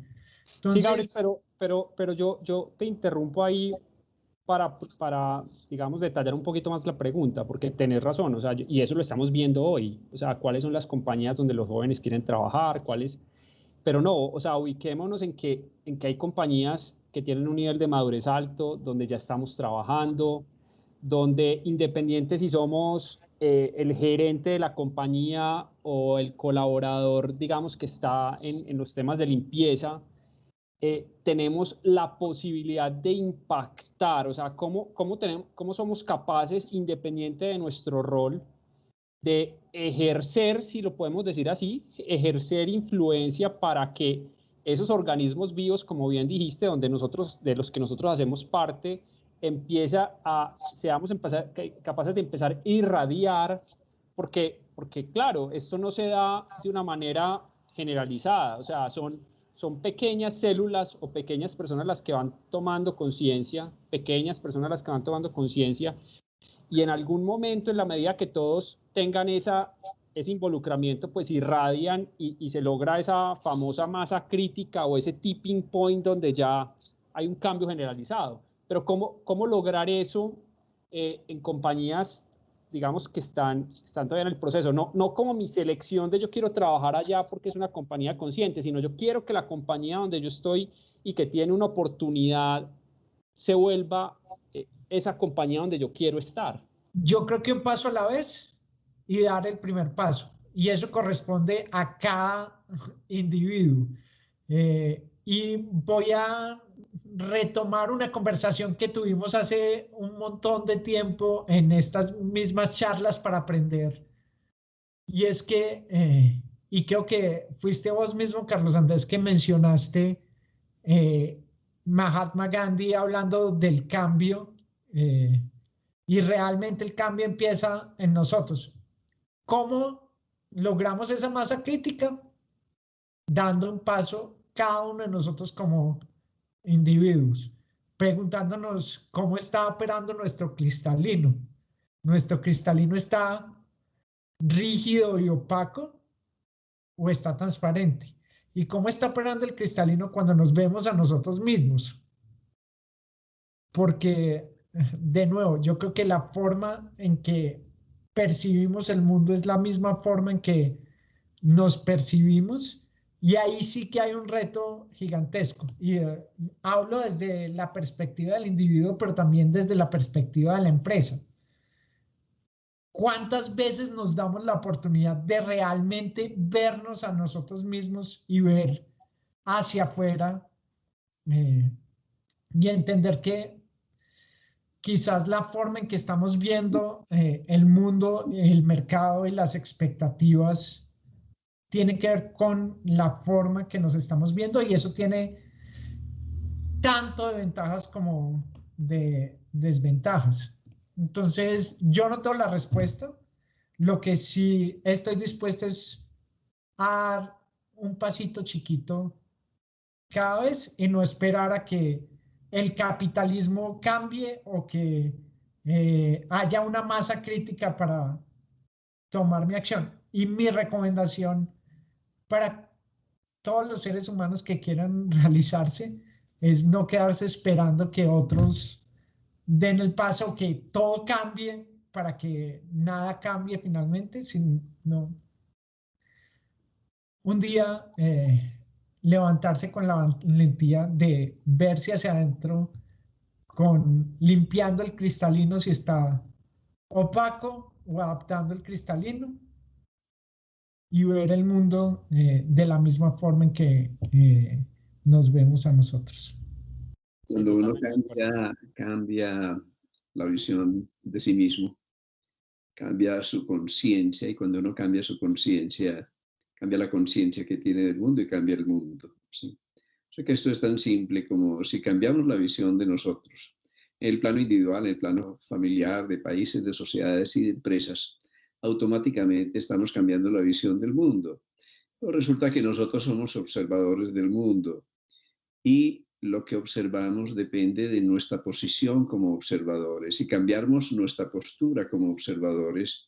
Entonces, sí, Gabriel, pero yo te interrumpo ahí para, digamos, detallar un poquito más la pregunta, porque tenés razón, o sea, y eso lo estamos viendo hoy, o sea, cuáles son las compañías donde los jóvenes quieren trabajar, cuáles, pero no, o sea, ubiquémonos en que hay compañías que tienen un nivel de madurez alto, donde ya estamos trabajando, donde independiente si somos el gerente de la compañía o el colaborador, digamos, que está en los temas de limpieza, tenemos la posibilidad de impactar, o sea, cómo somos capaces, independiente de nuestro rol, de ejercer, si lo podemos decir así, ejercer influencia para que esos organismos vivos, como bien dijiste, de los que nosotros hacemos parte, seamos capaces de empezar a irradiar, porque claro, esto no se da de una manera generalizada, o sea, son pequeñas células o pequeñas personas las que van tomando conciencia, y en algún momento, en la medida que todos tengan ese involucramiento, pues irradian y se logra esa famosa masa crítica o ese tipping point donde ya hay un cambio generalizado. Pero ¿cómo lograr eso en compañías, digamos, que están todavía en el proceso? No como mi selección de yo quiero trabajar allá porque es una compañía consciente, sino yo quiero que la compañía donde yo estoy y que tiene una oportunidad se vuelva esa compañía donde yo quiero estar. Yo creo que un paso a la vez y dar el primer paso. Y eso corresponde a cada individuo. Y voy a retomar una conversación que tuvimos hace un montón de tiempo en estas mismas charlas para aprender. Y es que, y creo que fuiste vos mismo, Carlos Andrés, que mencionaste Mahatma Gandhi hablando del cambio, y realmente el cambio empieza en nosotros. ¿Cómo logramos esa masa crítica? Dando un paso cada uno de nosotros como individuos, preguntándonos cómo está operando nuestro cristalino. ¿Nuestro cristalino está rígido y opaco o está transparente? ¿Y cómo está operando el cristalino cuando nos vemos a nosotros mismos? Porque, de nuevo, yo creo que la forma en que percibimos el mundo es la misma forma en que nos percibimos, y ahí sí que hay un reto gigantesco. Y hablo desde la perspectiva del individuo, pero también desde la perspectiva de la empresa. ¿Cuántas veces nos damos la oportunidad de realmente vernos a nosotros mismos y ver hacia afuera y entender que quizás la forma en que estamos viendo el mundo, el mercado y las expectativas tiene que ver con la forma que nos estamos viendo, y eso tiene tanto de ventajas como de desventajas? Entonces, yo no tengo la respuesta. Lo que sí estoy dispuesto es a dar un pasito chiquito cada vez y no esperar a que el capitalismo cambie o que haya una masa crítica para tomar mi acción. Y mi recomendación para todos los seres humanos que quieran realizarse es no quedarse esperando que otros den el paso, que todo cambie para que nada cambie finalmente, sino un día levantarse con la valentía de verse hacia adentro, limpiando el cristalino si está opaco o adaptando el cristalino, y ver el mundo de la misma forma en que nos vemos a nosotros. Cuando uno cambia la visión de sí mismo, cambia su conciencia, y cuando uno cambia su conciencia, cambia la conciencia que tiene del mundo y cambia el mundo, ¿sí? O sea que esto es tan simple como si cambiamos la visión de nosotros, en el plano individual, en el plano familiar, de países, de sociedades y de empresas, automáticamente estamos cambiando la visión del mundo. Pero resulta que nosotros somos observadores del mundo, y lo que observamos depende de nuestra posición como observadores. Si cambiamos nuestra postura como observadores,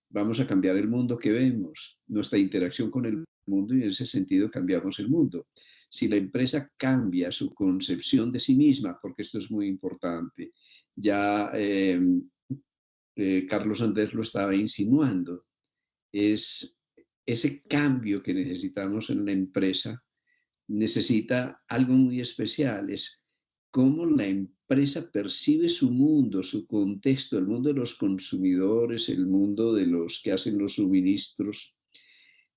vamos a cambiar el mundo que vemos, nuestra interacción con el mundo, y en ese sentido cambiamos el mundo. Si la empresa cambia su concepción de sí misma, porque esto es muy importante, ya Carlos Andrés lo estaba insinuando, es ese cambio que necesitamos en la empresa necesita algo muy especial, es cómo la empresa percibe su mundo, su contexto, el mundo de los consumidores, el mundo de los que hacen los suministros,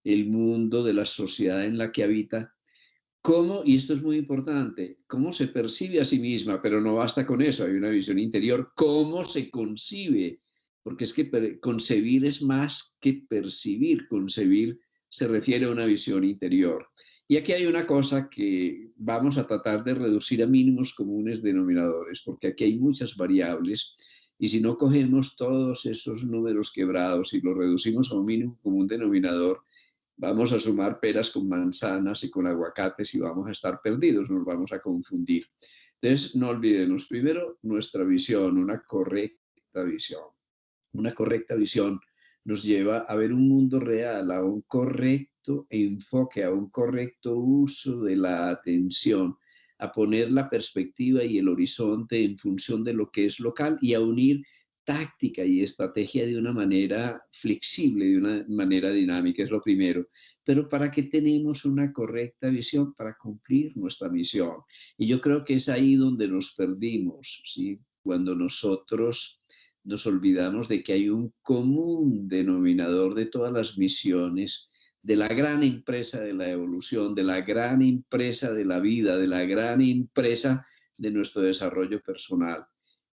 el mundo de la sociedad en la que habita. Cómo, y esto es muy importante, cómo se percibe a sí misma, pero no basta con eso, hay una visión interior, cómo se concibe, porque es que concebir es más que percibir, concebir se refiere a una visión interior. Y aquí hay una cosa que vamos a tratar de reducir a mínimos comunes denominadores, porque aquí hay muchas variables, y si no cogemos todos esos números quebrados y los reducimos a un mínimo común denominador, vamos a sumar peras con manzanas y con aguacates y vamos a estar perdidos, nos vamos a confundir. Entonces, no olvidemos, primero, nuestra visión, una correcta visión. Una correcta visión nos lleva a ver un mundo real, a un correcto enfoque, a un correcto uso de la atención, a poner la perspectiva y el horizonte en función de lo que es local y a unir táctica y estrategia de una manera flexible, de una manera dinámica, es lo primero. Pero ¿para qué tenemos una correcta visión? Para cumplir nuestra misión. Y yo creo que es ahí donde nos perdimos, ¿sí? Cuando nosotros nos olvidamos de que hay un común denominador de todas las misiones, de la gran empresa de la evolución, de la gran empresa de la vida, de la gran empresa de nuestro desarrollo personal.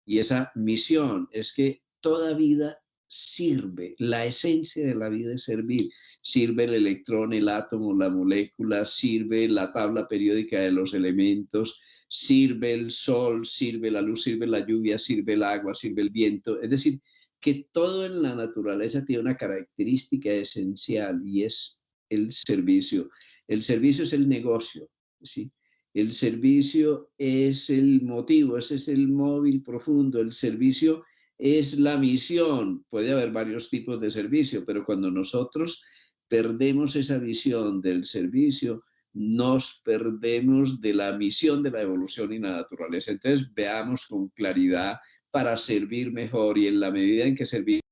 Y esa misión es que toda vida sirve, la esencia de la vida es servir. Sirve el electrón, el átomo, la molécula, sirve la tabla periódica de los elementos, sirve el sol, sirve la luz, sirve la lluvia, sirve el agua, sirve el viento. Es decir, que todo en la naturaleza tiene una característica esencial y es el servicio. El servicio es el negocio, ¿sí? El servicio es el motivo, ese es el móvil profundo. El servicio es la misión. Puede haber varios tipos de servicio, pero cuando nosotros perdemos esa visión del servicio, nos perdemos de la misión de la evolución y la naturaleza. Entonces, veamos con claridad para servir mejor, y en la medida en que servimos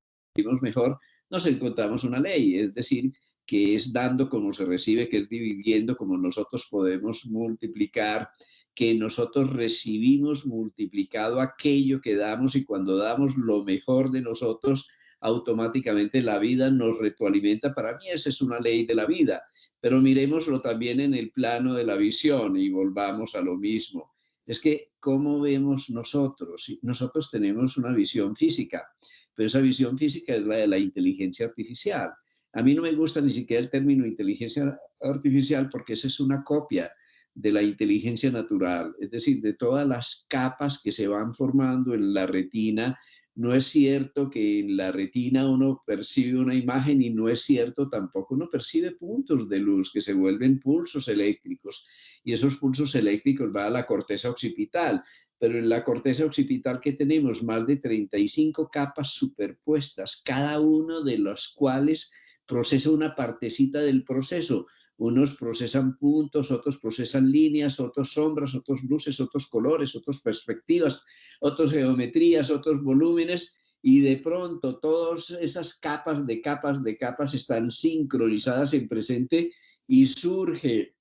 mejor, nos encontramos una ley, es decir, que es dando como se recibe, que es dividiendo como nosotros podemos multiplicar, que nosotros recibimos multiplicado aquello que damos, y cuando damos lo mejor de nosotros, automáticamente la vida nos retroalimenta. Para mí esa es una ley de la vida, pero miremoslo también en el plano de la visión y volvamos a lo mismo. Es que, ¿cómo vemos nosotros? Nosotros tenemos una visión física, pero esa visión física es la de la inteligencia artificial. A mí no me gusta ni siquiera el término inteligencia artificial, porque esa es una copia de la inteligencia natural, es decir, de todas las capas que se van formando en la retina. No es cierto que en la retina uno percibe una imagen, y no es cierto tampoco uno percibe puntos de luz que se vuelven pulsos eléctricos, y esos pulsos eléctricos van a la corteza occipital. Pero en la corteza occipital, que tenemos más de 35 capas superpuestas, cada uno de las cuales procesa una partecita del proceso. Unos procesan puntos, otros procesan líneas, otros sombras, otros luces, otros colores, otras perspectivas, otras geometrías, otros volúmenes, y de pronto todas esas capas de capas de capas están sincronizadas en presente, y surge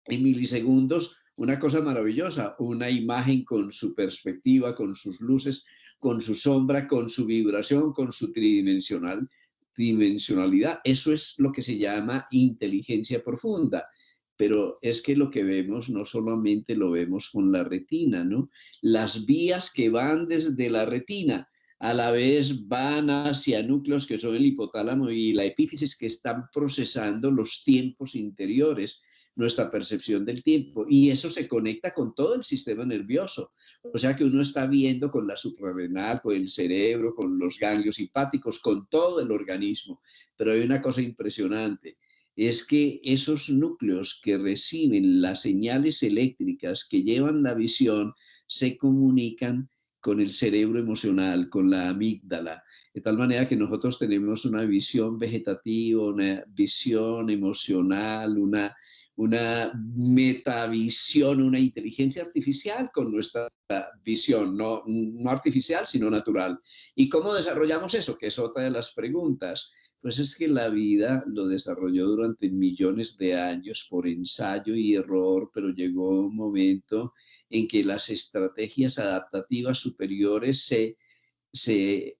en milisegundos una cosa maravillosa, una imagen con su perspectiva, con sus luces, con su sombra, con su vibración, con su tridimensionalidad. Eso es lo que se llama inteligencia profunda. Pero es que lo que vemos no solamente lo vemos con la retina, ¿no? Las vías que van desde la retina a la vez van hacia núcleos que son el hipotálamo y la epífisis, que están procesando los tiempos interiores, nuestra percepción del tiempo, y eso se conecta con todo el sistema nervioso. O sea que uno está viendo con la suprarrenal, con el cerebro, con los ganglios simpáticos, con todo el organismo. Pero hay una cosa impresionante. es que esos núcleos que reciben las señales eléctricas que llevan la visión se comunican con el cerebro emocional, con la amígdala, de tal manera que nosotros tenemos una visión vegetativa, una visión emocional, una metavisión, una inteligencia artificial con nuestra visión, no artificial, sino natural. ¿Y cómo desarrollamos eso? Que es otra de las preguntas. Pues es que la vida lo desarrolló durante millones de años por ensayo y error, pero llegó un momento en que las estrategias adaptativas superiores se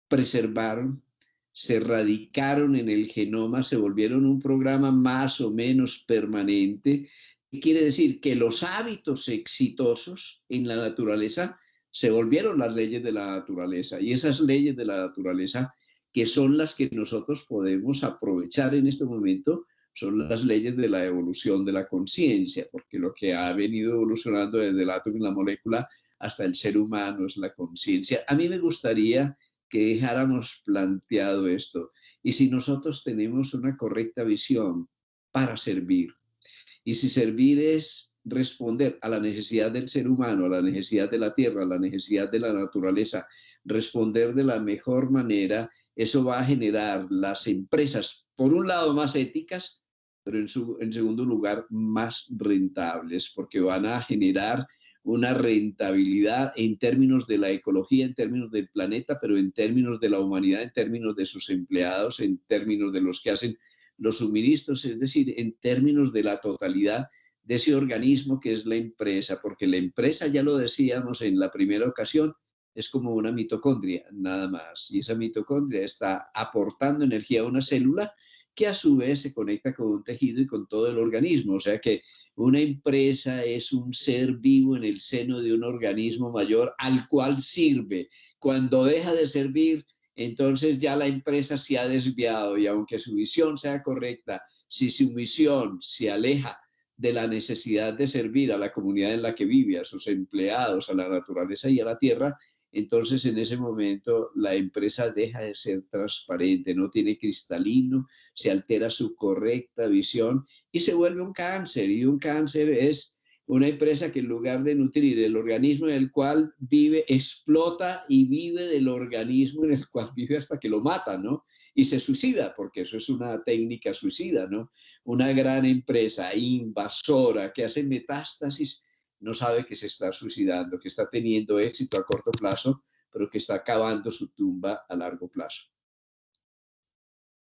preservaron, se radicaron en el genoma, se volvieron un programa más o menos permanente. ¿Qué quiere decir? Que los hábitos exitosos en la naturaleza se volvieron las leyes de la naturaleza, y esas leyes de la naturaleza, que son las que nosotros podemos aprovechar en este momento, son las leyes de la evolución de la conciencia, porque lo que ha venido evolucionando desde el átomo y la molécula hasta el ser humano es la conciencia. A mí me gustaría que dejáramos planteado esto. Y si nosotros tenemos una correcta visión para servir, y si servir es responder a la necesidad del ser humano, a la necesidad de la tierra, a la necesidad de la naturaleza, responder de la mejor manera, eso va a generar las empresas, por un lado, más éticas, pero en segundo lugar, más rentables, porque van a generar una rentabilidad en términos de la ecología, en términos del planeta, pero en términos de la humanidad, en términos de sus empleados, en términos de los que hacen los suministros, es decir, en términos de la totalidad de ese organismo que es la empresa, porque la empresa, ya lo decíamos en la primera ocasión, es como una mitocondria, nada más. Y esa mitocondria está aportando energía a una célula que a su vez se conecta con un tejido y con todo el organismo. O sea que una empresa es un ser vivo en el seno de un organismo mayor al cual sirve. Cuando deja de servir, entonces ya la empresa se ha desviado, y aunque su visión sea correcta, si su visión se aleja de la necesidad de servir a la comunidad en la que vive, a sus empleados, a la naturaleza y a la tierra, entonces en ese momento la empresa deja de ser transparente, no tiene cristalino, se altera su correcta visión y se vuelve un cáncer. Y un cáncer es una empresa que en lugar de nutrir el organismo en el cual vive, explota y vive del organismo en el cual vive hasta que lo mata, ¿no? Y se suicida, porque eso es una técnica suicida, ¿no? Una gran empresa invasora que hace metástasis no sabe que se está suicidando, que está teniendo éxito a corto plazo, pero que está acabando su tumba a largo plazo.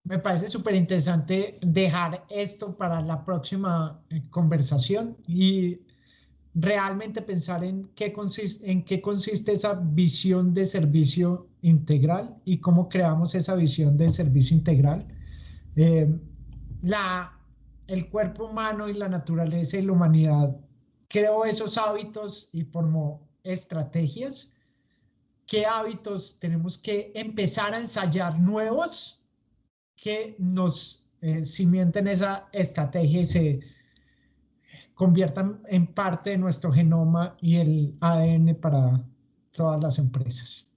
Me parece súper interesante dejar esto para la próxima conversación y realmente pensar en qué consiste esa visión de servicio integral y cómo creamos esa visión de servicio integral. El cuerpo humano y la naturaleza y la humanidad creó esos hábitos y formó estrategias. ¿Qué hábitos tenemos que empezar a ensayar nuevos que nos cimienten esa estrategia y se conviertan en parte de nuestro genoma y el ADN para todas las empresas?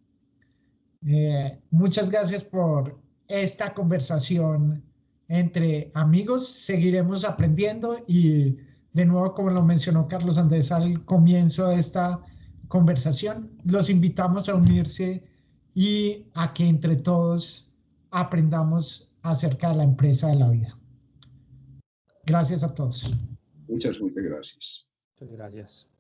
Muchas gracias por esta conversación entre amigos. Seguiremos aprendiendo y de nuevo, como lo mencionó Carlos Andrés al comienzo de esta conversación, los invitamos a unirse y a que entre todos aprendamos acerca de la empresa de la vida. Gracias a todos. Muchas gracias. Muchas gracias.